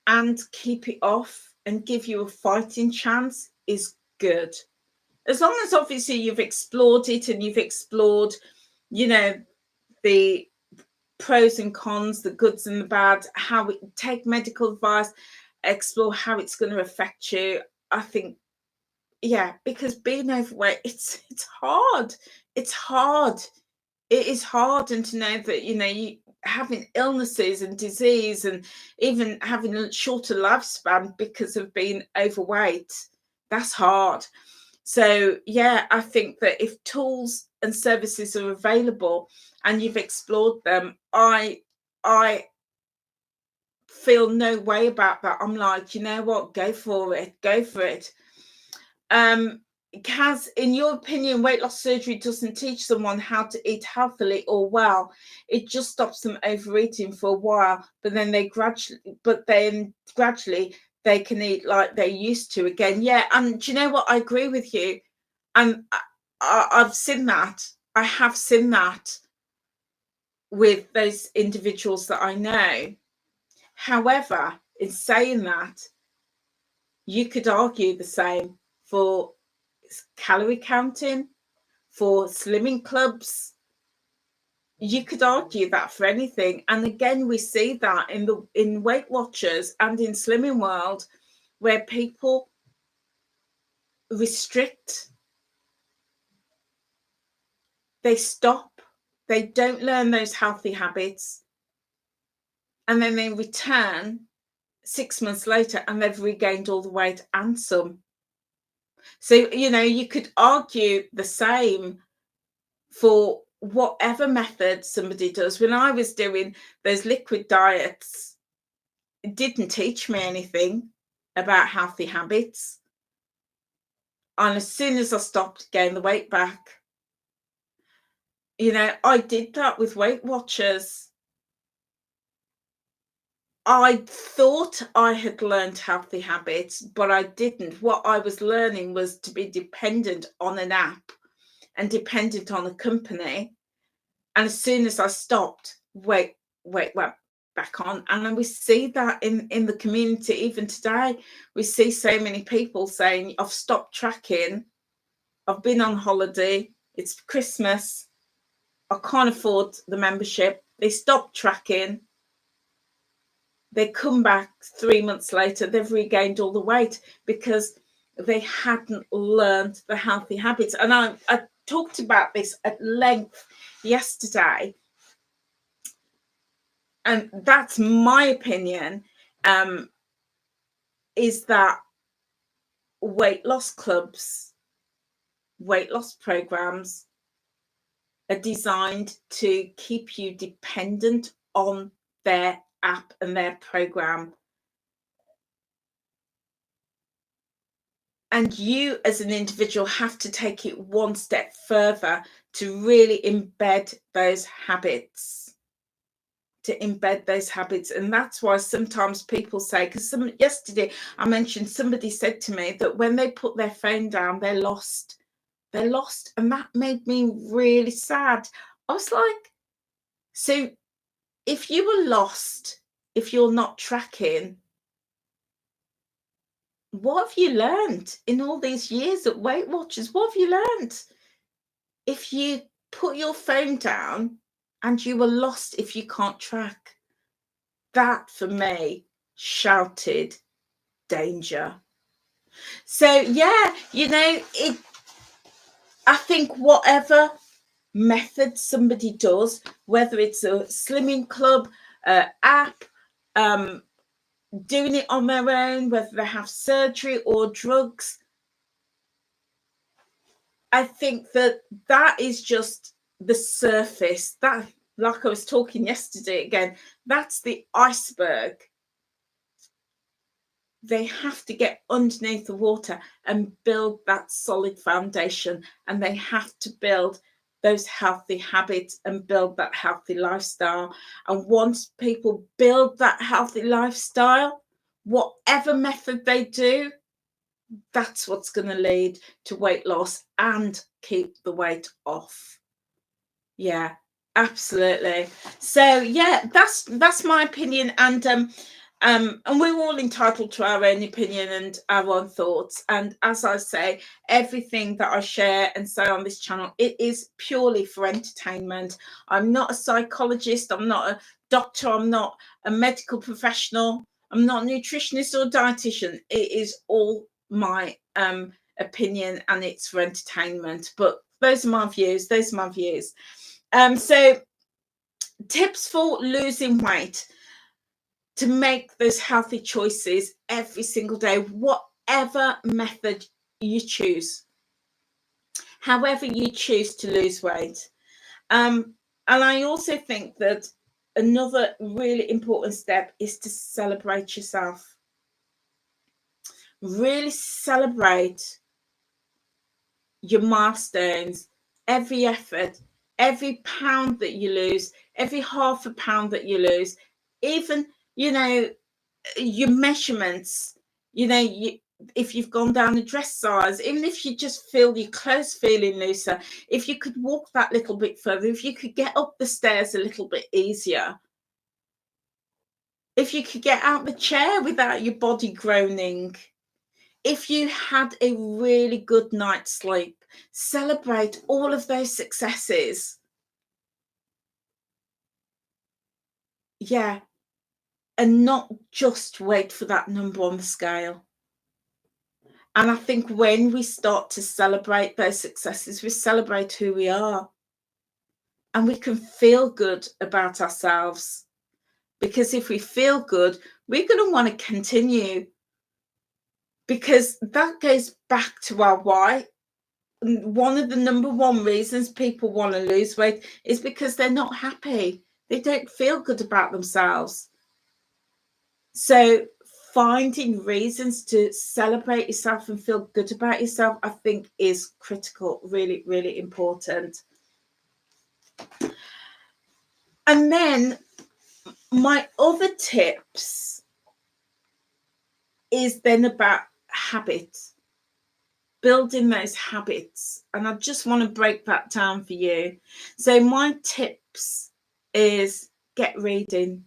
and keep it off and give you a fighting chance is good. As long as obviously you've explored it and you've explored, the pros and cons, the goods and the bad, take medical advice, explore how it's going to affect you. I think, yeah, because being overweight, it's hard. It's hard. It is hard, and to know that you having illnesses and disease and even having a shorter lifespan because of being overweight, that's hard. So yeah, I think that if tools and services are available and you've explored them, I feel no way about that. I'm like, you know what, go for it. Kaz, in your opinion, weight loss surgery doesn't teach someone how to eat healthily or well. It just stops them overeating for a while, but then gradually they can eat like they used to again. Yeah, and do you know what? I agree with you. And I've seen that. I have seen that with those individuals that I know. However, in saying that, you could argue the same for calorie counting, for slimming clubs. You could argue that for anything. And again, we see that in Weight Watchers and in Slimming World, where people restrict, they stop, they don't learn those healthy habits, and then they return 6 months later and they've regained all the weight and some. So, you could argue the same for whatever method somebody does. When I was doing those liquid diets, it didn't teach me anything about healthy habits. And as soon as I stopped, gained the weight back. I did that with Weight Watchers. I thought I had learned healthy habits, but I didn't. What I was learning was to be dependent on an app and dependent on a company. And as soon as I stopped, weight went back on. And then we see that in the community even today. We see so many people saying, I've stopped tracking. I've been on holiday. It's Christmas. I can't afford the membership. They stop tracking. They come back 3 months later, they've regained all the weight because they hadn't learned the healthy habits. And I talked about this at length yesterday. And that's my opinion, is that weight loss clubs, weight loss programs are designed to keep you dependent on their app and their program. And you as an individual have to take it one step further to really embed those habits. And that's why sometimes people say, because yesterday I mentioned somebody said to me that when they put their phone down, they're lost. And that made me really sad. I was like, so if you were lost, if you're not tracking, what have you learned in all these years at Weight Watchers? What have you learned? If you put your phone down and you were lost if you can't track, that for me shouted danger. So yeah, I think whatever method somebody does, whether it's a slimming club, app, doing it on their own, whether they have surgery or drugs, I think that is just the surface. That, like I was talking yesterday again, that's the iceberg. They have to get underneath the water and build that solid foundation, and they have to build those healthy habits and build that healthy lifestyle. And once people build that healthy lifestyle, whatever method they do, that's what's going to lead to weight loss and keep the weight off. Yeah, absolutely. So yeah, that's my opinion. And we're all entitled to our own opinion and our own thoughts. And as I say, everything that I share and say on this channel, it is purely for entertainment. I'm not a psychologist. I'm not a doctor. I'm not a medical professional. I'm not a nutritionist or dietitian. It is all my opinion, and it's for entertainment. But those are my views. So tips for losing weight: to make those healthy choices every single day, whatever method you choose, however you choose to lose weight. And I also think that another really important step is to celebrate yourself. Really celebrate your milestones, every effort, every pound that you lose, every half a pound that you lose, even, your measurements, if you've gone down a dress size, even if you just feel your clothes feeling looser, if you could walk that little bit further, if you could get up the stairs a little bit easier, if you could get out the chair without your body groaning, if you had a really good night's sleep, celebrate all of those successes. Yeah. And not just wait for that number on the scale. And I think when we start to celebrate those successes, we celebrate who we are. And we can feel good about ourselves. Because if we feel good, we're going to want to continue. Because that goes back to our why. One of the number one reasons people want to lose weight is because they're not happy. They don't feel good about themselves. So finding reasons to celebrate yourself and feel good about yourself, I think, is critical, really, really important. And then my other tips is then about habits, building those habits. And I just want to break that down for you. So my tips is get reading.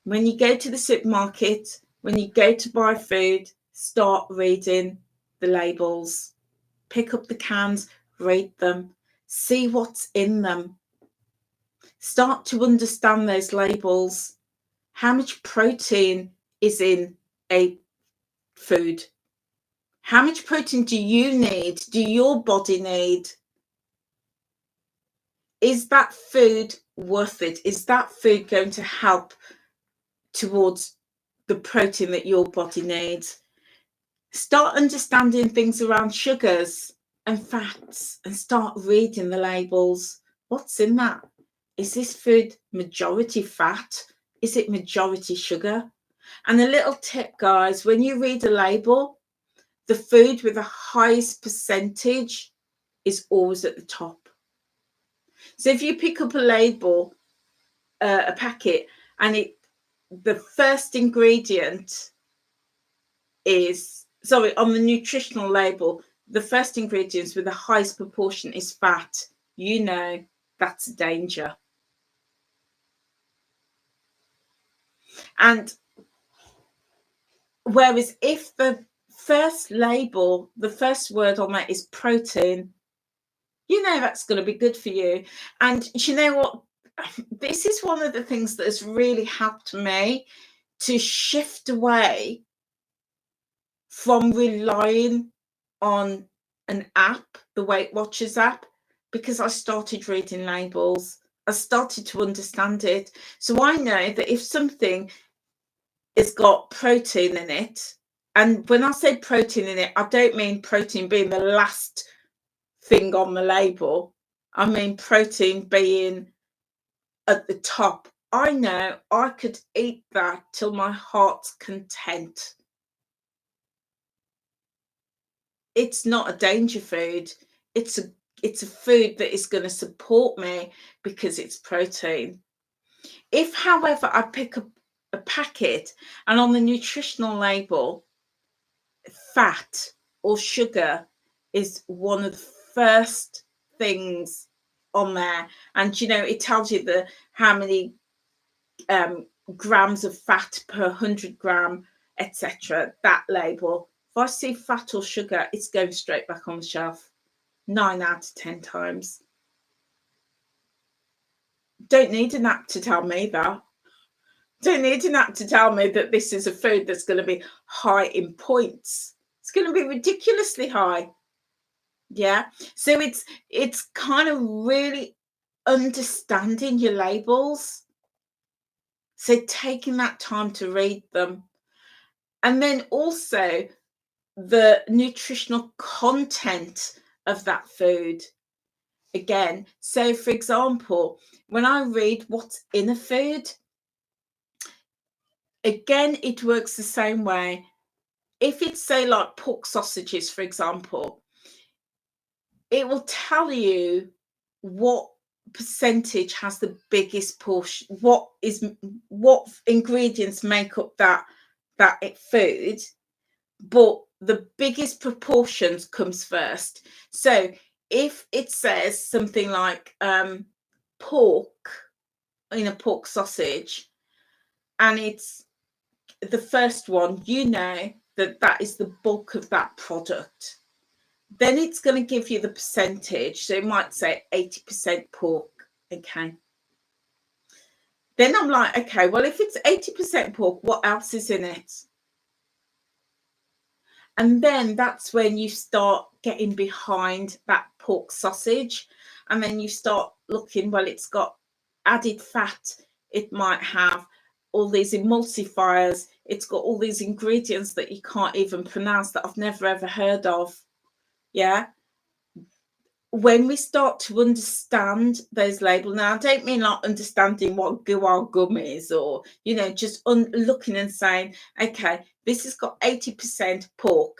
When you go to the supermarket, when you go to buy food, start reading the labels. Pick up the cans, read them, see what's in them. Start to understand those labels. How much protein is in a food? How much protein do you need? Do your body need? Is that food worth it? Is that food going to help towards the protein that your body needs? Start understanding things around sugars and fats and start reading the labels. What's in that? Is this food majority fat? Is it majority sugar? And a little tip, guys, when you read a label, the food with the highest percentage is always at the top. So if you pick up a label, a packet, and the first ingredient is, sorry, on the nutritional label, the first ingredients with the highest proportion is fat, you know that's a danger. And whereas if the first label, the first word on that is protein, you know that's going to be good for you. And you know what? This is one of the things that has really helped me to shift away from relying on an app, the Weight Watchers app, because I started reading labels. I started to understand it. So I know that if something has got protein in it, and when I say protein in it, I don't mean protein being the last thing on the label. I mean protein being at the top. I know I could eat that till my heart's content. It's not a danger food. It's a food that is going to support me because it's protein. If, however, I pick up a packet and on the nutritional label, fat or sugar is one of the first things on there, and you know it tells you how many grams of fat per 100 gram, etc. That label, if I see fat or sugar, it's going straight back on the shelf 9 out of 10 times. Don't need an app to tell me that. Don't need an app to tell me that this is a food that's going to be high in points. It's going to be ridiculously high. Yeah. So it's kind of really understanding your labels. So taking that time to read them. And then also the nutritional content of that food. Again, so for example, when I read what's in a food, again, it works the same way. If it's, say, like pork sausages, for example, it will tell you what percentage has the biggest portion, what ingredients make up that food, but the biggest proportions comes first. So if it says something like pork in a pork sausage, and it's the first one, you know that is the bulk of that product. Then it's going to give you the percentage. So it might say 80% pork. Okay. Then I'm like, okay, well, if it's 80% pork, what else is in it? And then that's when you start getting behind that pork sausage. And then you start looking, well, it's got added fat. It might have all these emulsifiers. It's got all these ingredients that you can't even pronounce, that I've never ever heard of. Yeah. When we start to understand those labels, now I don't mean like understanding what guar gum is, or you know, just looking and saying, okay, this has got 80% pork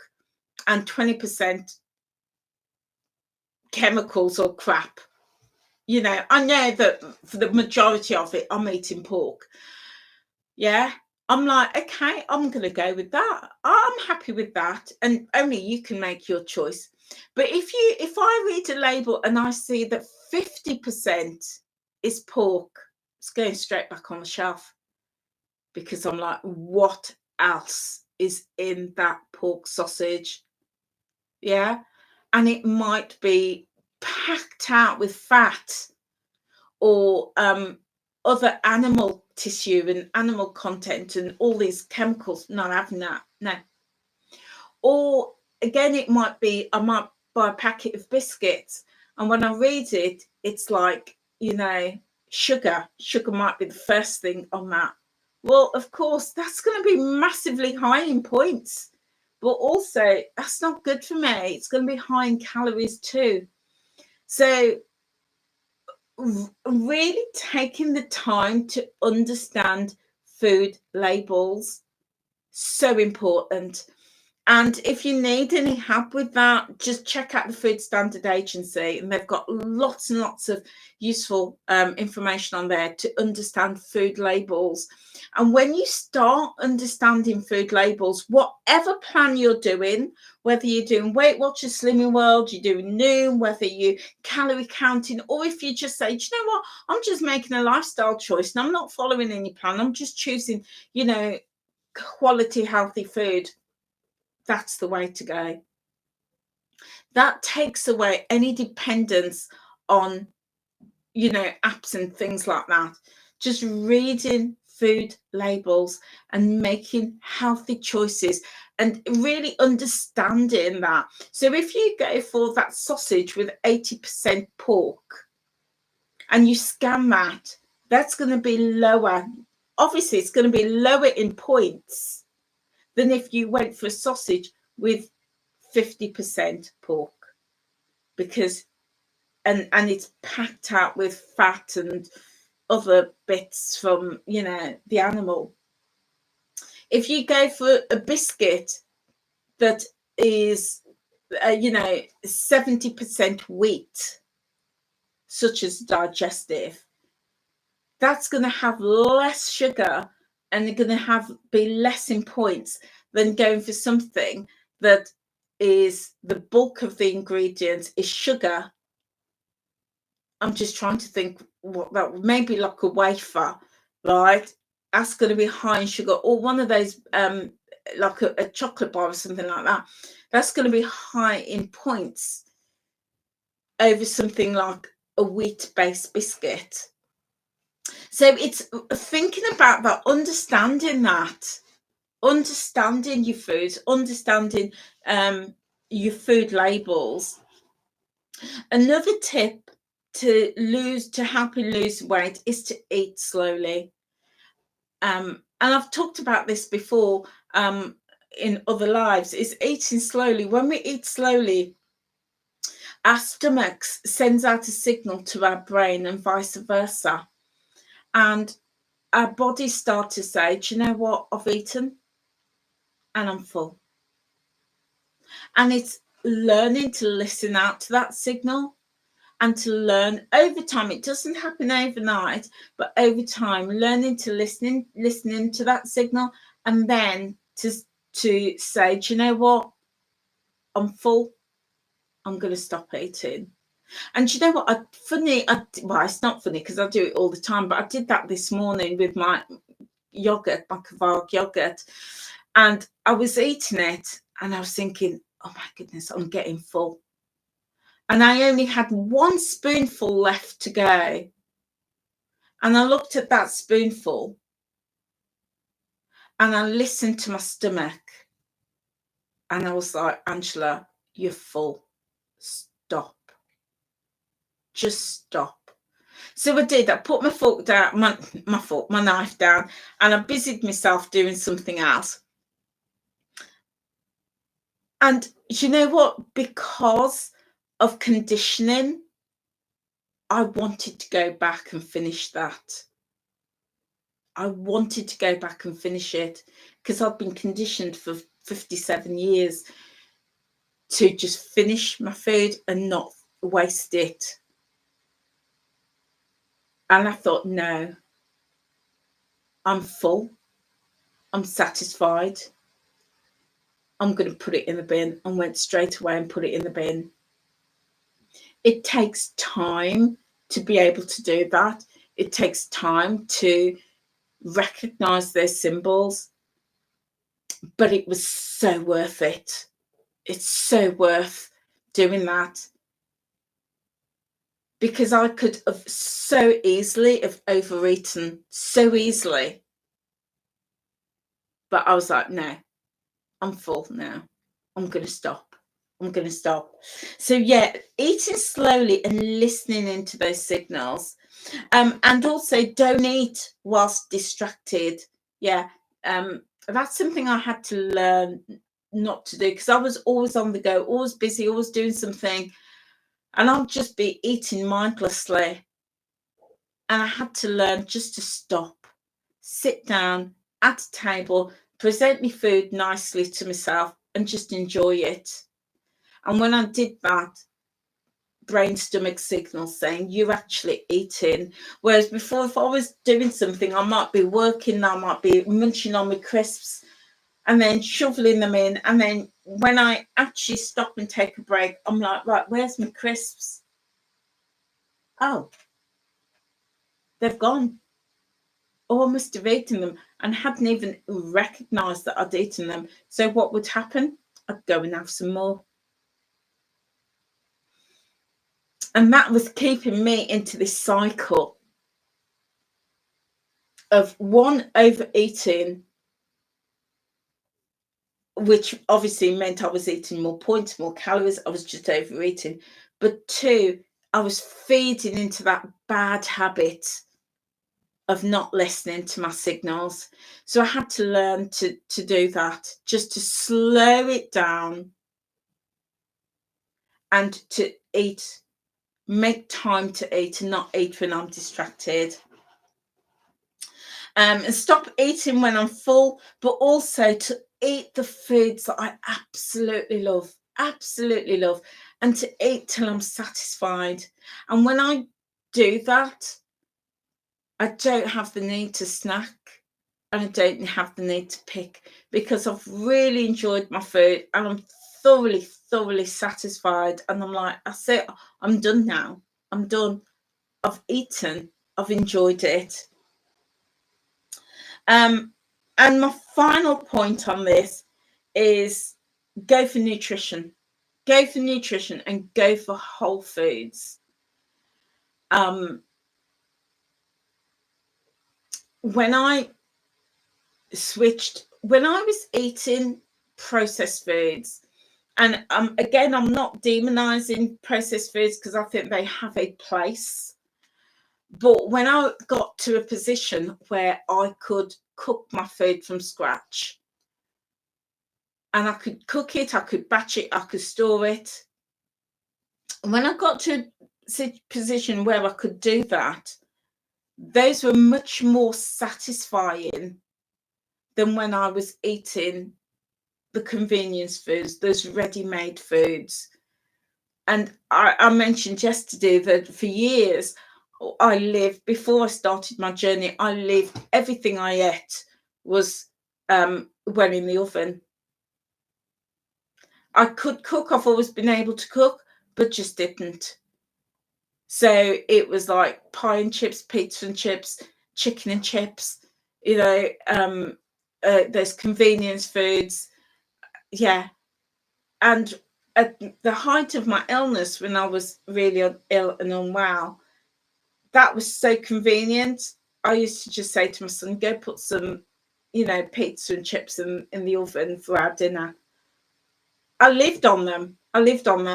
and 20% chemicals or crap. You know, I know that for the majority of it, I'm eating pork. Yeah. I'm like, okay, I'm going to go with that. I'm happy with that. And only you can make your choice. But if I read a label and I see that 50% is pork, it's going straight back on the shelf, because I'm like, what else is in that pork sausage? Yeah. And it might be packed out with fat or other animal tissue and animal content and all these chemicals. Not having that. No. Or again, it might be, I might buy a packet of biscuits, and when I read it, it's like, you know, sugar might be the first thing on that. Well, of course, that's going to be massively high in points, but also that's not good for me. It's going to be high in calories too. So really taking the time to understand food labels So important. And if you need any help with that, just check out the Food Standard Agency, and they've got lots and lots of useful information on there to understand food labels. And when you start understanding food labels, whatever plan you're doing, whether you're doing Weight Watchers, Slimming World, you're doing Noom, whether you calorie counting, or if you just say, do you know what, I'm just making a lifestyle choice and I'm not following any plan, I'm just choosing, quality, healthy food. That's the way to go. That takes away any dependence on, apps and things like that. Just reading food labels and making healthy choices and really understanding that. So if you go for that sausage with 80% pork and you scan that, that's going to be lower. Obviously, it's going to be lower in points than if you went for a sausage with 50% pork, because and it's packed out with fat and other bits from the animal. If you go for a biscuit that is 70% wheat, such as digestive, that's going to have less sugar and they're going to be less in points than going for something that is the bulk of the ingredients is sugar. I'm just trying to think what that maybe like a wafer, right? That's going to be high in sugar, or one of those like a chocolate bar or something like that. That's going to be high in points over something like a wheat-based biscuit. So it's thinking about that, understanding your foods, understanding your food labels. Another tip to help you lose weight is to eat slowly. And I've talked about this before in other lives, is eating slowly. When we eat slowly, our stomach sends out a signal to our brain and vice versa. And our bodies start to say, do you know what? I've eaten and I'm full. And it's learning to listen out to that signal and to learn over time. It doesn't happen overnight, but over time, learning to listening to that signal, and then to say, do you know what? I'm full. I'm going to stop eating. And do you know what? It's not funny because I do it all the time, but I did that this morning with my yogurt, my Kvarg yogurt, and I was eating it and I was thinking, oh my goodness, I'm getting full. And I only had one spoonful left to go. And I looked at that spoonful and I listened to my stomach. And I was like, Angela, you're full. Stop. Just stop. So I did. I put my fork down, my knife down, and I busied myself doing something else. And you know what? Because of conditioning, I wanted to go back and finish that. I wanted to go back and finish it because I've been conditioned for 57 years to just finish my food and not waste it. And I thought, no, I'm full. I'm satisfied. I'm going to put it in the bin, and went straight away and put it in the bin. It takes time to be able to do that. It takes time to recognize those symbols, but it was so worth it. It's so worth doing that, because I could have so easily have overeaten so easily. But I was like, no, I'm full now. I'm going to stop. I'm going to stop. So yeah, eating slowly and listening into those signals. And also don't eat whilst distracted. Yeah. That's something I had to learn not to do, because I was always on the go, always busy, always doing something. And I'll just be eating mindlessly. And I had to learn just to stop, sit down at a table, present my food nicely to myself, and just enjoy it. And when I did that, brain stomach signals saying you're actually eating. Whereas before, if I was doing something, I might be working, I might be munching on my crisps and then shoveling them in. And then when I actually stop and take a break, I'm like, right, where's my crisps? Oh, they've gone. Oh, I must have eaten them and hadn't even recognized that I'd eaten them. So what would happen? I'd go and have some more. And that was keeping me into this cycle of one, overeating, which obviously meant I was eating more points, more calories. I was just overeating. But two, I was feeding into that bad habit of not listening to my signals. So I had to learn to do that, just to slow it down and to eat, make time to eat and not eat when I'm distracted. And stop eating when I'm full, but also to eat the foods that I absolutely love, and to eat till I'm satisfied. And when I do that, I don't have the need to snack and I don't have the need to pick, because I've really enjoyed my food and I'm thoroughly satisfied. And I'm like, that's it, I'm done now. I'm done. I've eaten, I've enjoyed it. And my final point on this is go for nutrition. Go for nutrition and go for whole foods. When I was eating processed foods, and again, I'm not demonizing processed foods because I think they have a place. But when I got to a position where I could cook my food from scratch, and I could cook it, I could batch it, I could store it. And when I got to a position where I could do that, those were much more satisfying than when I was eating the convenience foods, those ready-made foods. And I mentioned yesterday that for years, before I started my journey, everything I ate was well in the oven. I could cook, I've always been able to cook, but just didn't. So it was like pie and chips, pizza and chips, chicken and chips, there's convenience foods. Yeah. And at the height of my illness, when I was really ill and unwell, that was so convenient. I used to just say to my son, go put some, pizza and chips in the oven for our dinner. I lived on them.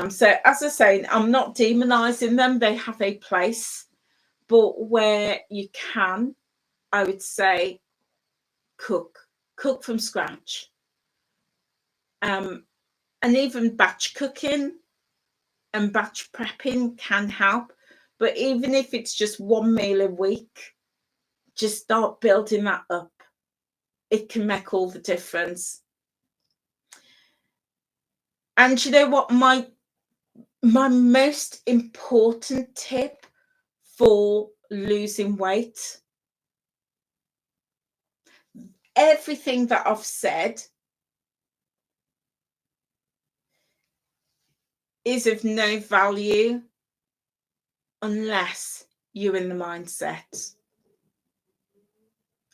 So as I say, I'm not demonizing them. They have a place. But where you can, I would say cook from scratch. And even batch cooking and batch prepping can help. But even if it's just one meal a week, just start building that up. It can make all the difference. And you know what? My most important tip for losing weight, everything that I've said is of no value unless you're in the mindset.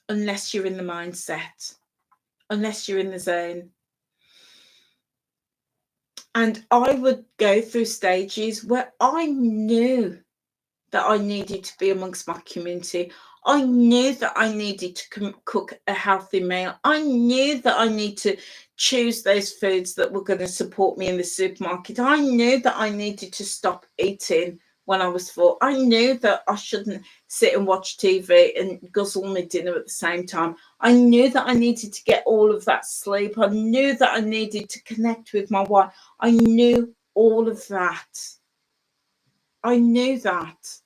Unless you're in the zone. And I would go through stages where I knew that I needed to be amongst my community. I knew that I needed to cook a healthy meal. I knew that I need to choose those foods that were going to support me in the supermarket. I knew that I needed to stop eating when I was full. I knew that I shouldn't sit and watch TV and guzzle my dinner at the same time. I knew that I needed to get all of that sleep. I knew that I needed to connect with my wife. I knew all of that. I knew that.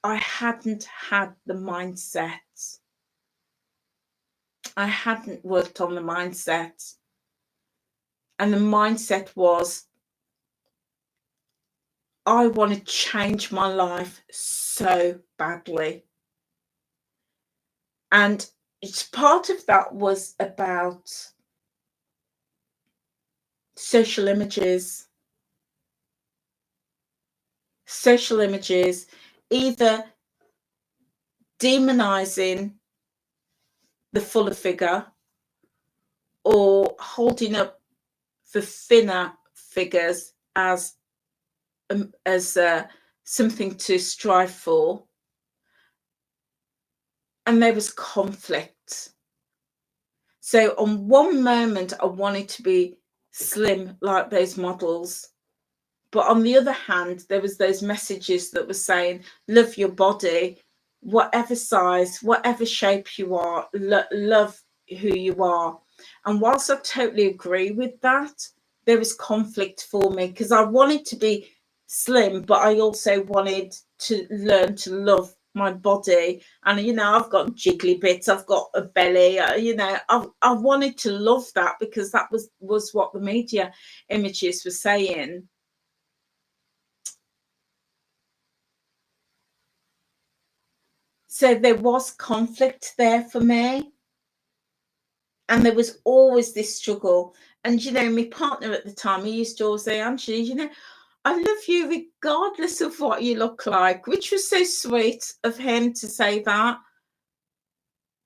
I hadn't had the mindset. I hadn't worked on the mindset. And the mindset was, I want to change my life so badly. And it's part of that was about social images, either demonizing the fuller figure or holding up the thinner figures as something to strive for. And there was conflict. So on one moment, I wanted to be slim like those models. But on the other hand, there was those messages that were saying, love your body, whatever size, whatever shape you are, love who you are. And whilst I totally agree with that, there was conflict for me because I wanted to be slim, but I also wanted to learn to love my body. And I've got jiggly bits, I've got a belly, I wanted to love that because that was what the media images were saying. So there was conflict there for me. And there was always this struggle. And, my partner at the time, he used to always say, Angie, I love you regardless of what you look like, which was so sweet of him to say that.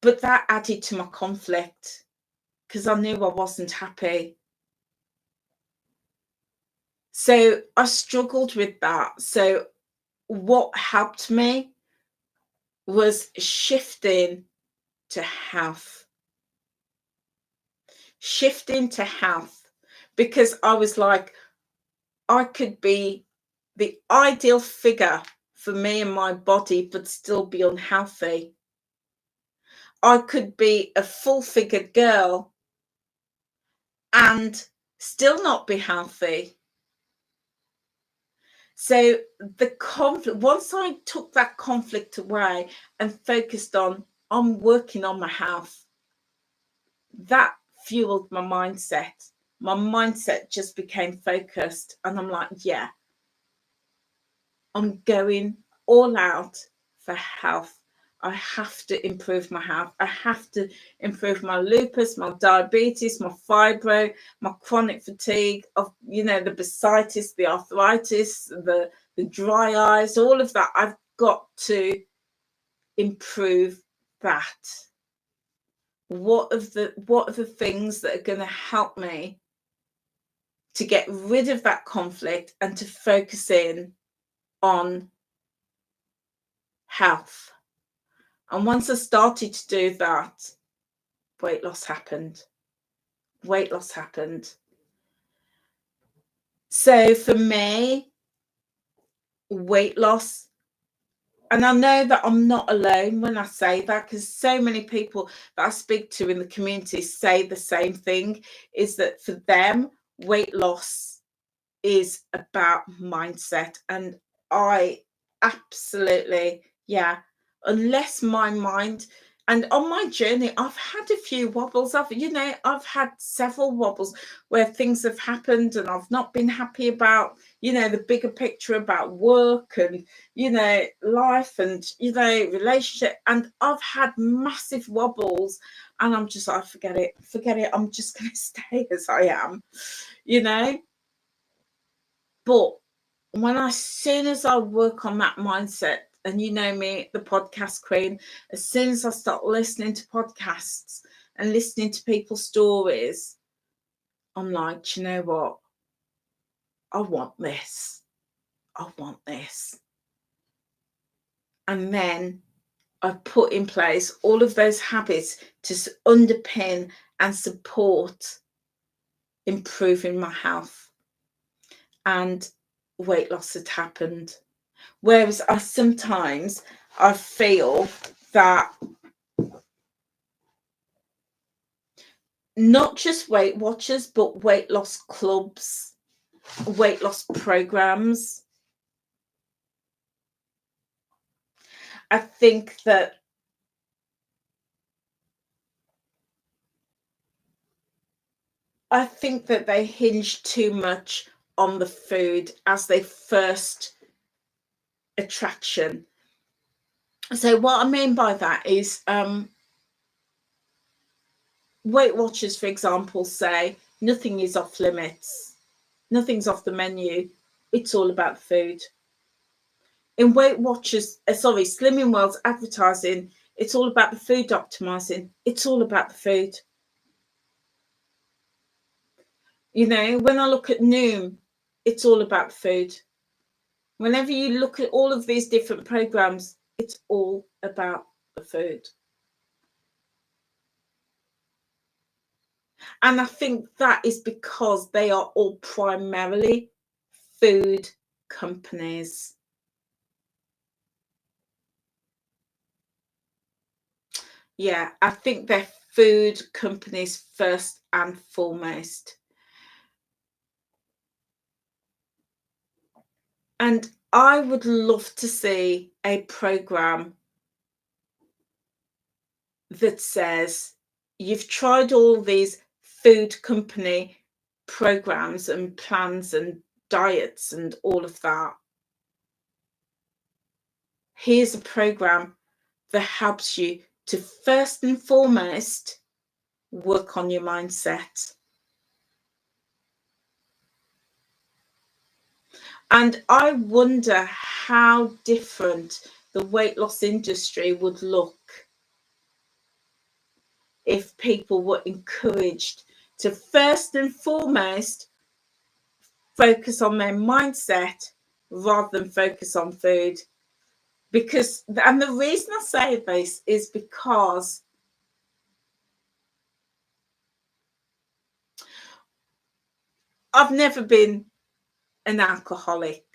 But that added to my conflict because I knew I wasn't happy. So I struggled with that. So what helped me was shifting to health. Because I was like, I could be the ideal figure for me and my body, but still be unhealthy. I could be a full-figured girl and still not be healthy. So the conflict, once I took that conflict away and focused on working on my health, that fueled my mindset. My mindset just became focused, and I'm like, yeah, I'm going all out for health. I have to improve my health. I have to improve my lupus, my diabetes, my fibro, my chronic fatigue, of the bursitis, the arthritis, the dry eyes, all of that. I've got to improve that. What are the things that are going to help me to get rid of that conflict and to focus in on health? And once I started to do that, weight loss happened. So for me, weight loss, and I know that I'm not alone when I say that, because so many people that I speak to in the community say the same thing, is that for them, weight loss is about mindset. And I absolutely, unless my mind, and on my journey, I've had a few wobbles. I've had several wobbles where things have happened and I've not been happy about, the bigger picture about work and, life and, relationship. And I've had massive wobbles and I'm just like, forget it. I'm just going to stay as I am, But as soon as I work on that mindset, and me, the podcast queen, as soon as I start listening to podcasts and listening to people's stories, I'm like, do you know what? I want this. And then I put in place all of those habits to underpin and support improving my health. And weight loss had happened. Whereas I feel that not just Weight Watchers, but weight loss clubs, weight loss programs, I think that they hinge too much on the food as their first attraction. So what I mean by that is Weight Watchers, for example, say nothing is off limits, nothing's off the menu, it's all about the food. In Weight Watchers, Slimming World's advertising, it's all about the food optimizing, it's all about the food. You know, when I look at Noom, it's all about the food. Whenever you look at all of these different programs, it's all about the food. And I think that is because they are all primarily food companies. Yeah, I think they're food companies first and foremost. And I would love to see a program that says you've tried all these food company programs and plans and diets and all of that. Here's a program that helps you to first and foremost work on your mindset. And I wonder how different the weight loss industry would look if people were encouraged to first and foremost focus on their mindset rather than focus on food. Because, and the reason I say this is because I've never been an alcoholic,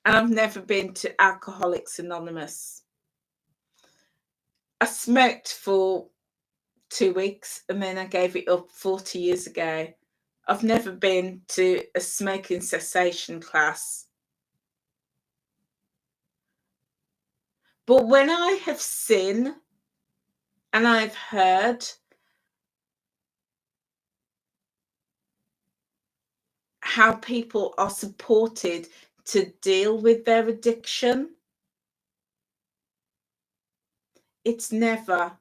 and I've never been to Alcoholics Anonymous. I smoked for 2 weeks and then I gave it up 40 years ago. I've never been to a smoking cessation class. But when I have seen and I've heard how people are supported to deal with their addiction, it's never,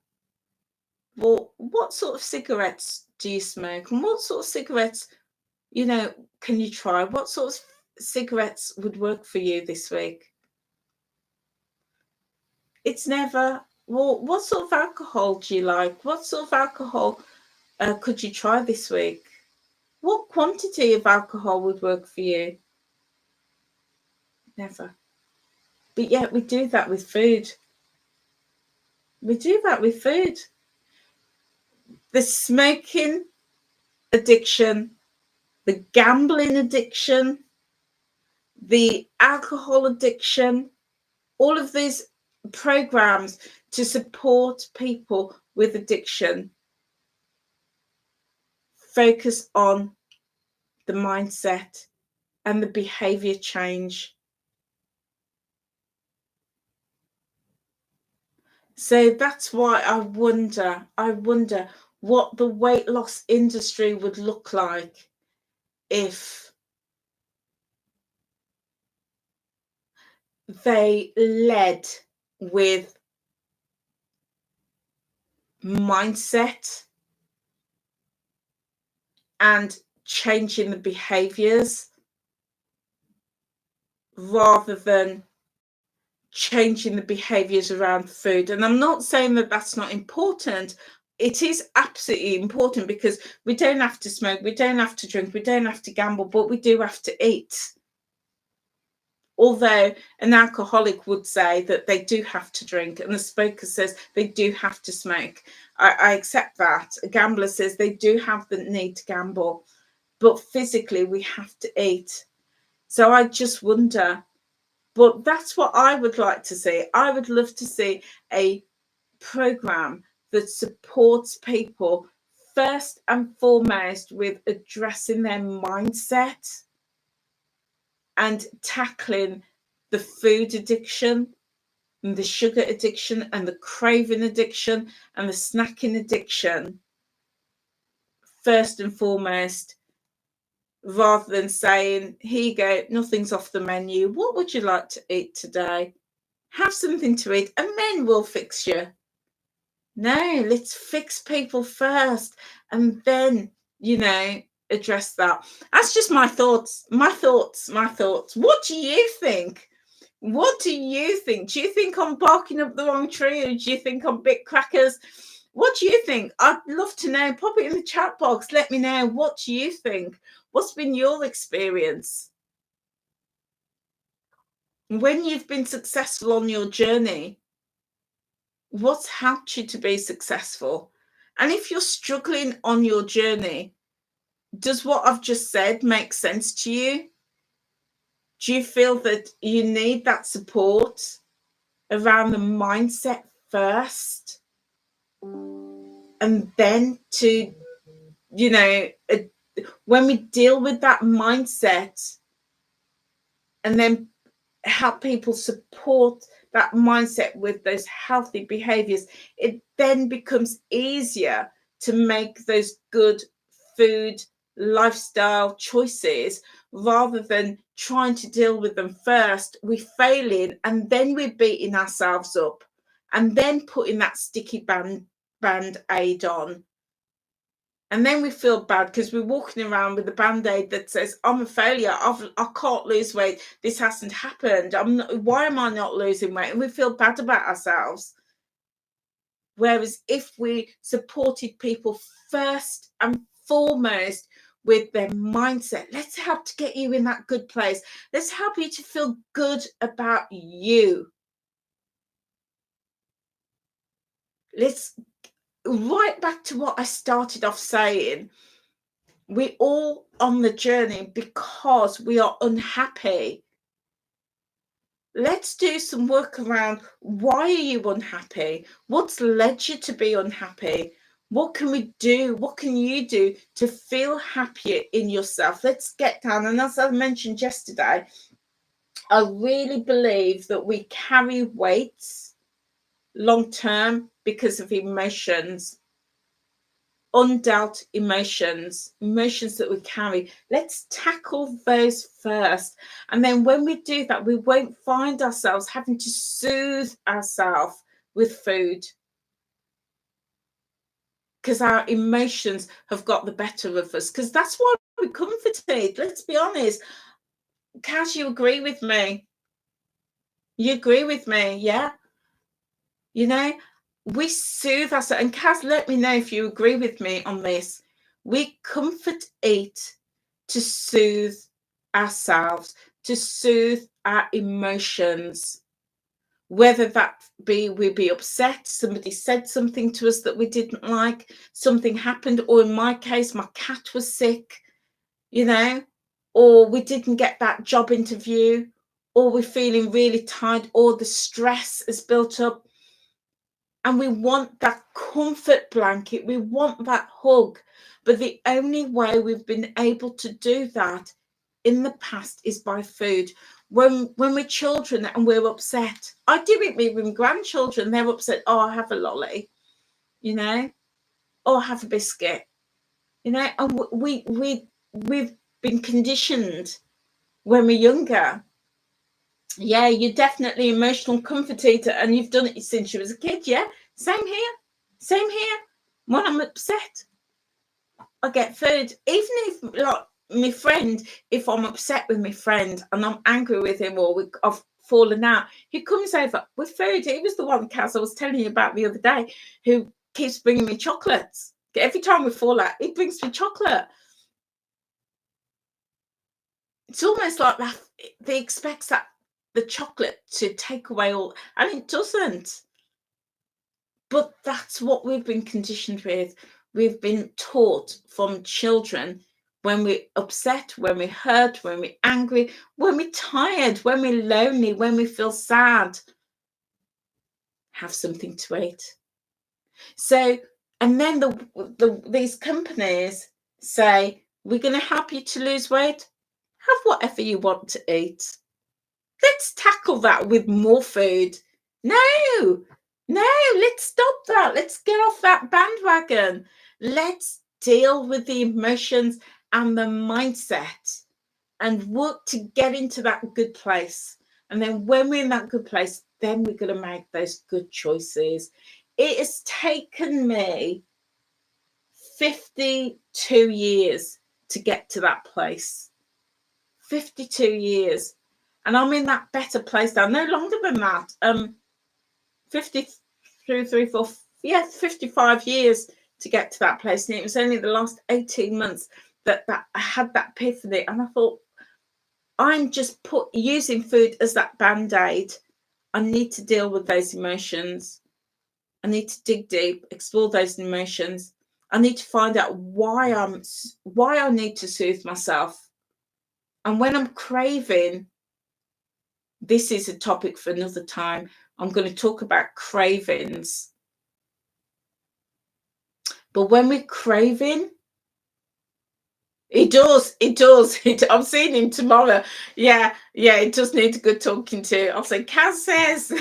well, what sort of cigarettes do you smoke? And what sort of cigarettes, you know, can you try? What sort of cigarettes would work for you this week? It's never, well, what sort of alcohol do you like? What sort of alcohol could you try this week? What quantity of alcohol would work for you? Never. But yet we do that with food. We do that with food. The smoking addiction, the gambling addiction, the alcohol addiction, all of these programs to support people with addiction focus on the mindset and the behavior change. So that's why I wonder what the weight loss industry would look like if they led with mindset and changing the behaviors rather than changing the behaviors around food. And I'm not saying that that's not important. It is absolutely important because we don't have to smoke, we don't have to drink, we don't have to gamble, but we do have to eat. Although an alcoholic would say that they do have to drink, and the smoker says they do have to smoke. I accept that. A gambler says they do have the need to gamble, but physically we have to eat. So I just wonder, but that's what I would like to see. I would love to see a program that supports people first and foremost with addressing their mindset and tackling the food addiction and the sugar addiction and the craving addiction and the snacking addiction first and foremost, rather than saying, here you go, nothing's off the menu. What would you like to eat today? Have something to eat and then we'll fix you. No, let's fix people first and then, address that. That's just my thoughts. What do you think? What do you think? Do you think I'm barking up the wrong tree, or do you think I'm bit crackers? What do you think? I'd love to know. Pop it in the chat box. Let me know. What do you think? What's been your experience? When you've been successful on your journey, what's helped you to be successful? And if you're struggling on your journey, does what I've just said make sense to you? Do you feel that you need that support around the mindset first? And then to, when we deal with that mindset and then help people support that mindset with those healthy behaviors, it then becomes easier to make those good food lifestyle choices rather than trying to deal with them first. We're failing and then we're beating ourselves up and then putting that sticky band-aid on. And then we feel bad because we're walking around with a band-aid that says, I'm a failure. I can't lose weight. This hasn't happened. Why am I not losing weight? And we feel bad about ourselves. Whereas if we supported people first and foremost with their mindset, let's help to get you in that good place. Let's help you to feel good about you. Let's right back to what I started off saying. We're all on the journey because we are unhappy. Let's do some work around why are you unhappy? What's led you to be unhappy? What can we do? What can you do to feel happier in yourself? Let's get down. And as I mentioned yesterday, I really believe that we carry weights long term because of emotions. Undealt emotions that we carry. Let's tackle those first. And then when we do that, we won't find ourselves having to soothe ourselves with food because our emotions have got the better of us, because that's why we're comforted. Let's be honest. Kaz, you agree with me? You agree with me? Yeah. We soothe ourselves. And Kaz, let me know if you agree with me on this. We comfort eat to soothe ourselves, to soothe our emotions. Whether that be we be upset, somebody said something to us that we didn't like, something happened, or in my case, my cat was sick, or we didn't get that job interview, or we're feeling really tired, or the stress is built up. And we want that comfort blanket. We want that hug. But the only way we've been able to do that in the past is by food. When we're children and we're upset, I do it with grandchildren. They're upset. Oh, I have a lolly, or have a biscuit, and we've been conditioned when we're younger. Yeah, you're definitely emotional comfort eater, and you've done it since you was a kid. Yeah, same here. When I'm upset, I get food. Even if, like, my friend, if I'm upset with my friend and I'm angry with him, or I've fallen out, he comes over with food. He was the one, Kaz, I was telling you about the other day, who keeps bringing me chocolates. Every time we fall out, he brings me chocolate. It's almost like that. They expect that the chocolate to take away all, and it doesn't. But that's what we've been conditioned with. We've been taught from children, when we're upset, when we're hurt, when we're angry, when we're tired, when we're lonely, when we feel sad, have something to eat. So, and then these companies say, we're going to help you to lose weight. Have whatever you want to eat. Let's tackle that with more food. No, no, let's stop that. Let's get off that bandwagon. Let's deal with the emotions and the mindset and work to get into that good place. And then when we're in that good place, then we're going to make those good choices. It has taken me 52 years to get to that place. 52 years. And I'm in that better place now. No longer than that. 52, 3, 4, yeah, 55 years to get to that place. And it was only the last 18 months that I had that epiphany. And I thought, I'm just using food as that band-aid. I need to deal with those emotions. I need to dig deep, explore those emotions. I need to find out why I need to soothe myself. And when I'm craving, this is a topic for another time. I'm going to talk about cravings. But when we're craving, it does. I'm seeing him tomorrow. Yeah, it does need a good talking to. I'll say, Kaz says.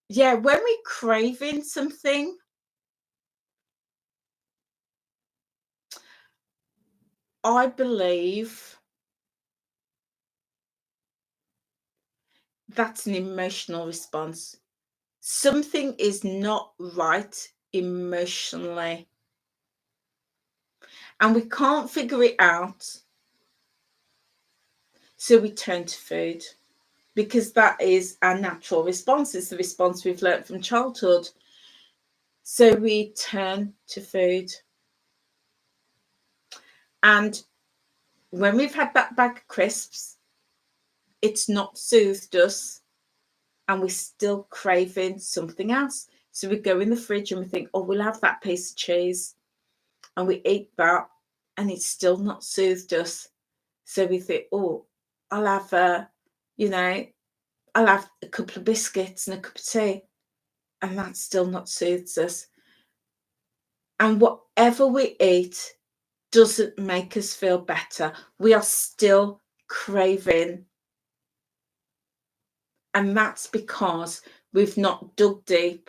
Yeah, when we're craving something, I believe that's an emotional response. Something is not right emotionally. And we can't figure it out. So we turn to food because that is our natural response. It's the response we've learnt from childhood. So we turn to food. And when we've had that bag of crisps, it's not soothed us and we're still craving something else. So we go in the fridge and we think, oh, we'll have that piece of cheese. And we eat that and it's still not soothed us. So we think, oh, I'll have I'll have a couple of biscuits and a cup of tea. And that still not soothes us. And whatever we eat doesn't make us feel better. We are still craving. And that's because we've not dug deep.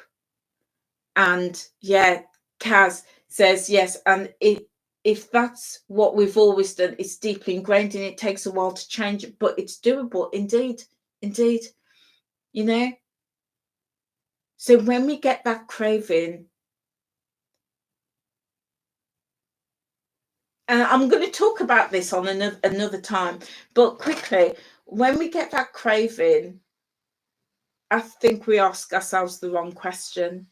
And yeah, Kaz says yes. And if that's what we've always done, it's deeply ingrained and it takes a while to change it, but it's doable. Indeed. So when we get that craving, and I'm going to talk about this on another time, but quickly, when we get that craving, I think we ask ourselves the wrong question.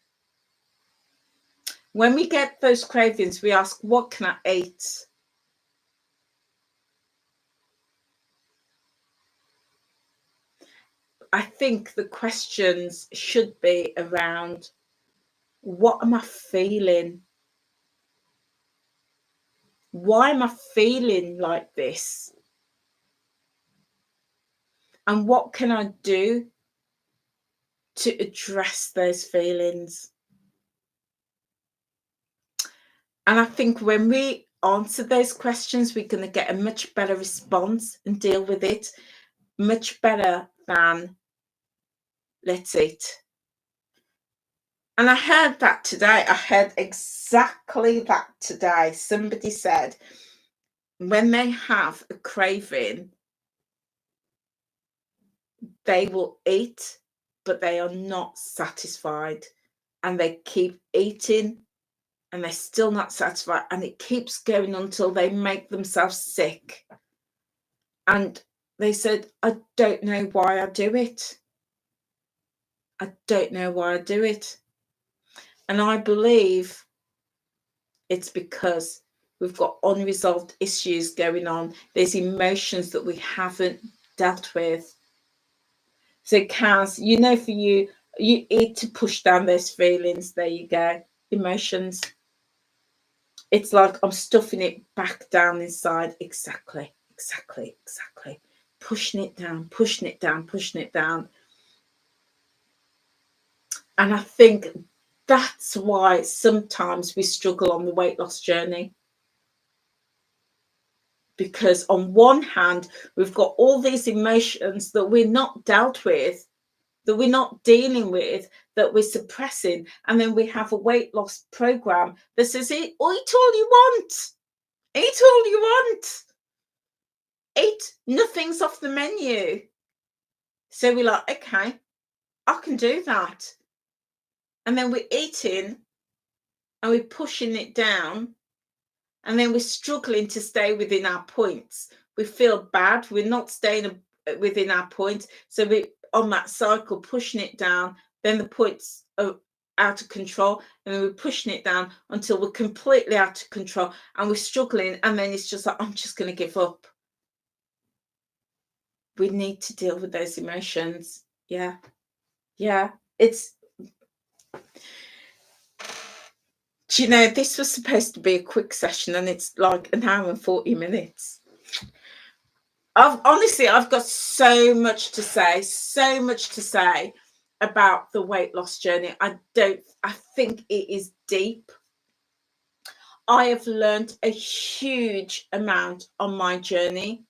When we get those cravings, we ask, what can I eat? I think the questions should be around, what am I feeling? Why am I feeling like this? And what can I do to address those feelings? And I think when we answer those questions, we're going to get a much better response and deal with it much better than let's eat. And I heard that today. I heard exactly that today. Somebody said when they have a craving, they will eat, but they are not satisfied. And they keep eating and they're still not satisfied. And it keeps going until they make themselves sick. And they said, I don't know why I do it. I don't know why I do it. And I believe it's because we've got unresolved issues going on. There's emotions that we haven't dealt with. So, Kaz, for you eat to push down those feelings. There you go. Emotions. It's like I'm stuffing it back down inside. Exactly. Pushing it down. And I think that's why sometimes we struggle on the weight loss journey. because on one hand, we've got all these emotions that we're not dealt with, that we're not dealing with, that we're suppressing. And then we have a weight loss program that says, eat all you want. Eat all you want. Eat, nothing's off the menu. So we're like, okay, I can do that. And then we're eating and we're pushing it down. And then we're struggling to stay within our points. We feel bad. We're not staying within our points. So we're on that cycle, pushing it down. Then the points are out of control. And then we're pushing it down until we're completely out of control. And we're struggling. And then it's just like, I'm just going to give up. We need to deal with those emotions. Yeah. Yeah. Do you know, this was supposed to be a quick session and it's like an hour and 40 minutes. I've got so much to say about the weight loss journey. I think it is deep. I have learned a huge amount on my journey,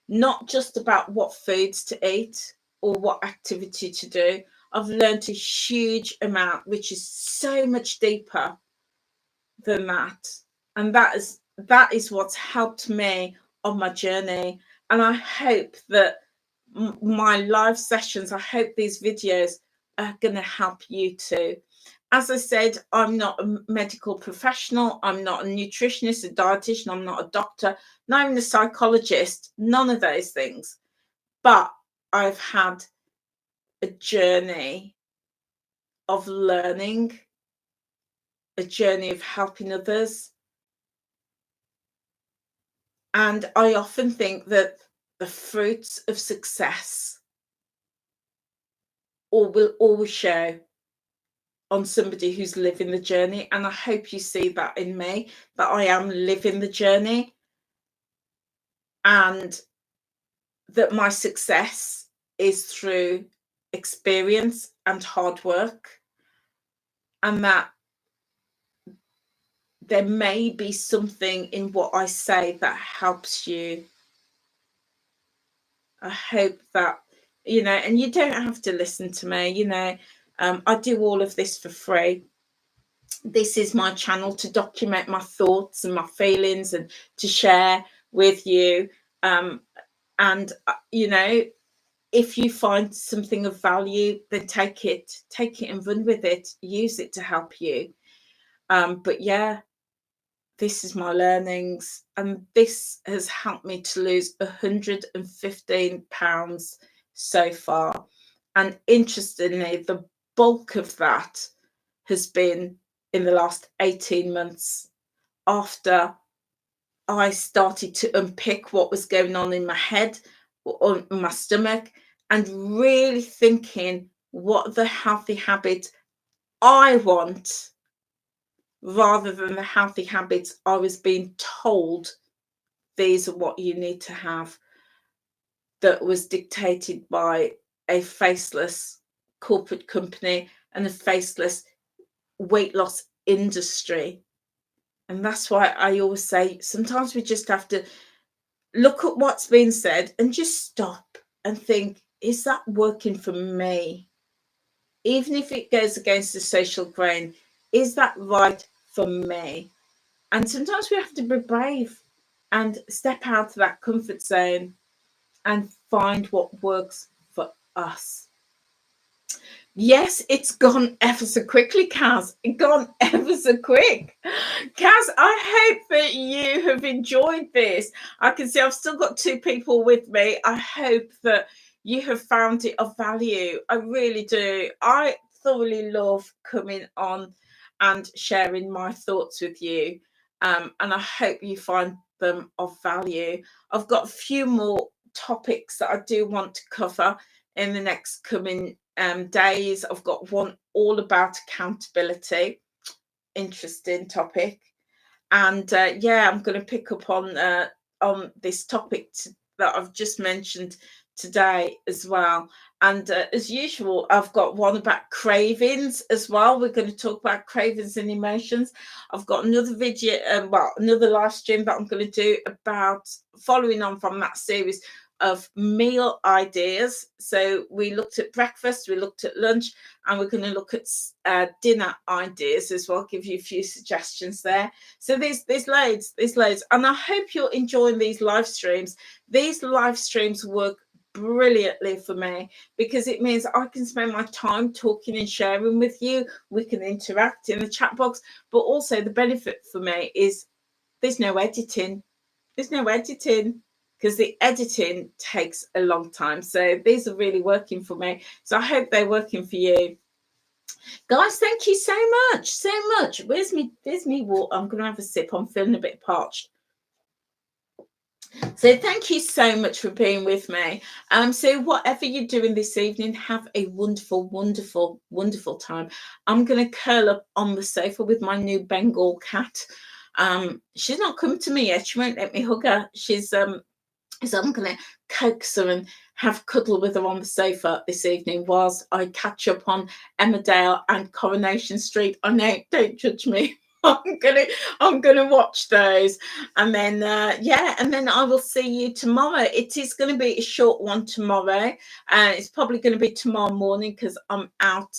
not just about what foods to eat or what activity to do. I've learned a huge amount, which is so much deeper than that. And that is what's helped me on my journey. And I hope that my live sessions, I hope these videos are going to help you too. As I said, I'm not a medical professional. I'm not a nutritionist, a dietitian. I'm not a doctor, not even a psychologist, none of those things. But I've had a journey of learning, a journey of helping others. And I often think that the fruits of success will always show on somebody who's living the journey. And I hope you see that in me, that I am living the journey and that my success is through experience and hard work, and that there may be something in what I say that helps you. I hope that, and you don't have to listen to me, I do all of this for free. This is my channel to document my thoughts and my feelings and to share with you. And if you find something of value, then take it and run with it, use it to help you. But yeah, this is my learnings, and this has helped me to lose 115 pounds so far. And interestingly, the bulk of that has been in the last 18 months, after I started to unpick what was going on in my head, or my stomach, and really thinking what the healthy habit I want, rather than the healthy habits I was being told these are what you need to have, that was dictated by a faceless corporate company and a faceless weight loss industry. And that's why I always say sometimes we just have to look at what's being said and just stop and think, is that working for me? Even if it goes against the social grain, is that right for me? And sometimes we have to be brave and step out of that comfort zone and find what works for us. Yes, it's gone ever so quickly, Kaz. It's gone ever so quick. Kaz, I hope that you have enjoyed this. I can see I've still got 2 people with me. I hope that you have found it of value. I really do. I thoroughly love coming on and sharing my thoughts with you. And I hope you find them of value. I've got a few more topics that I do want to cover in the next coming days. I've got one all about accountability, interesting topic, and yeah, I'm going to pick up on this topic that I've just mentioned today as well. And as usual, I've got one about cravings as well. We're going to talk about cravings and emotions. I've got another video, another live stream that I'm going to do about following on from that series of meal ideas. So we looked at breakfast, we looked at lunch, and we're going to look at dinner ideas as well. Give you a few suggestions there. So there's loads, and I hope you're enjoying these live streams. These live streams work brilliantly for me because it means I can spend my time talking and sharing with you. We can interact in the chat box, but also the benefit for me is there's no editing. There's no editing because the editing takes a long time. So these are really working for me. So I hope they're working for you. Guys, thank you so much. Where's me water? I'm going to have a sip. I'm feeling a bit parched. So thank you so much for being with me. So whatever you're doing this evening, have a wonderful, wonderful, wonderful time. I'm going to curl up on the sofa with my new Bengal cat. She's not come to me yet. She won't let me hug her. So I'm going to coax her and have cuddle with her on the sofa this evening whilst I catch up on Emmerdale and Coronation Street. I know, don't judge me. I'm gonna watch those, and then and then I will see you tomorrow. It is going to be a short one tomorrow, and it's probably going to be tomorrow morning because I'm out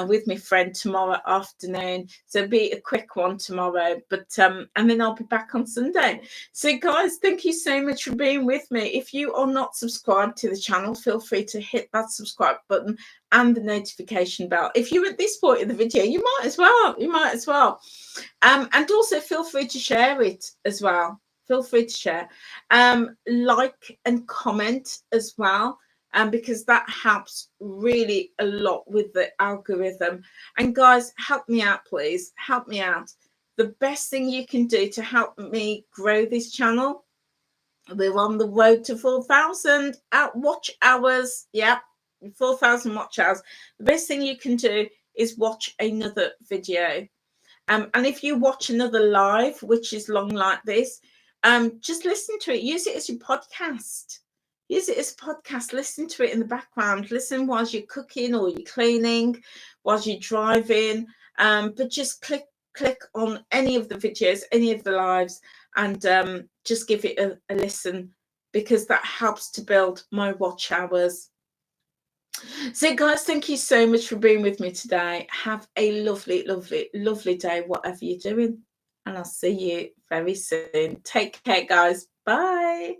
with my friend tomorrow afternoon. So it'll be a quick one tomorrow, but and then I'll be back on Sunday. So guys, thank you so much for being with me. If you are not subscribed to the channel, feel free to hit that subscribe button and the notification bell. If you're at this point in the video, you might as well. And also feel free to share it as well. Feel free to share. Like and comment as well. Because that helps really a lot with the algorithm. And guys, help me out, please. Help me out. The best thing you can do to help me grow this channel, we're on the road to 4,000 watch hours. Yeah, 4,000 watch hours. The best thing you can do is watch another video. And if you watch another live, which is long like this, just listen to it. Use it as your podcast. Use it as a podcast. Listen to it in the background. Listen whilst you're cooking or you're cleaning, whilst you're driving. But just click on any of the videos, any of the lives, and just give it a listen, because that helps to build my watch hours. So guys, thank you so much for being with me today. Have a lovely, lovely, lovely day, whatever you're doing. And I'll see you very soon. Take care, guys. Bye.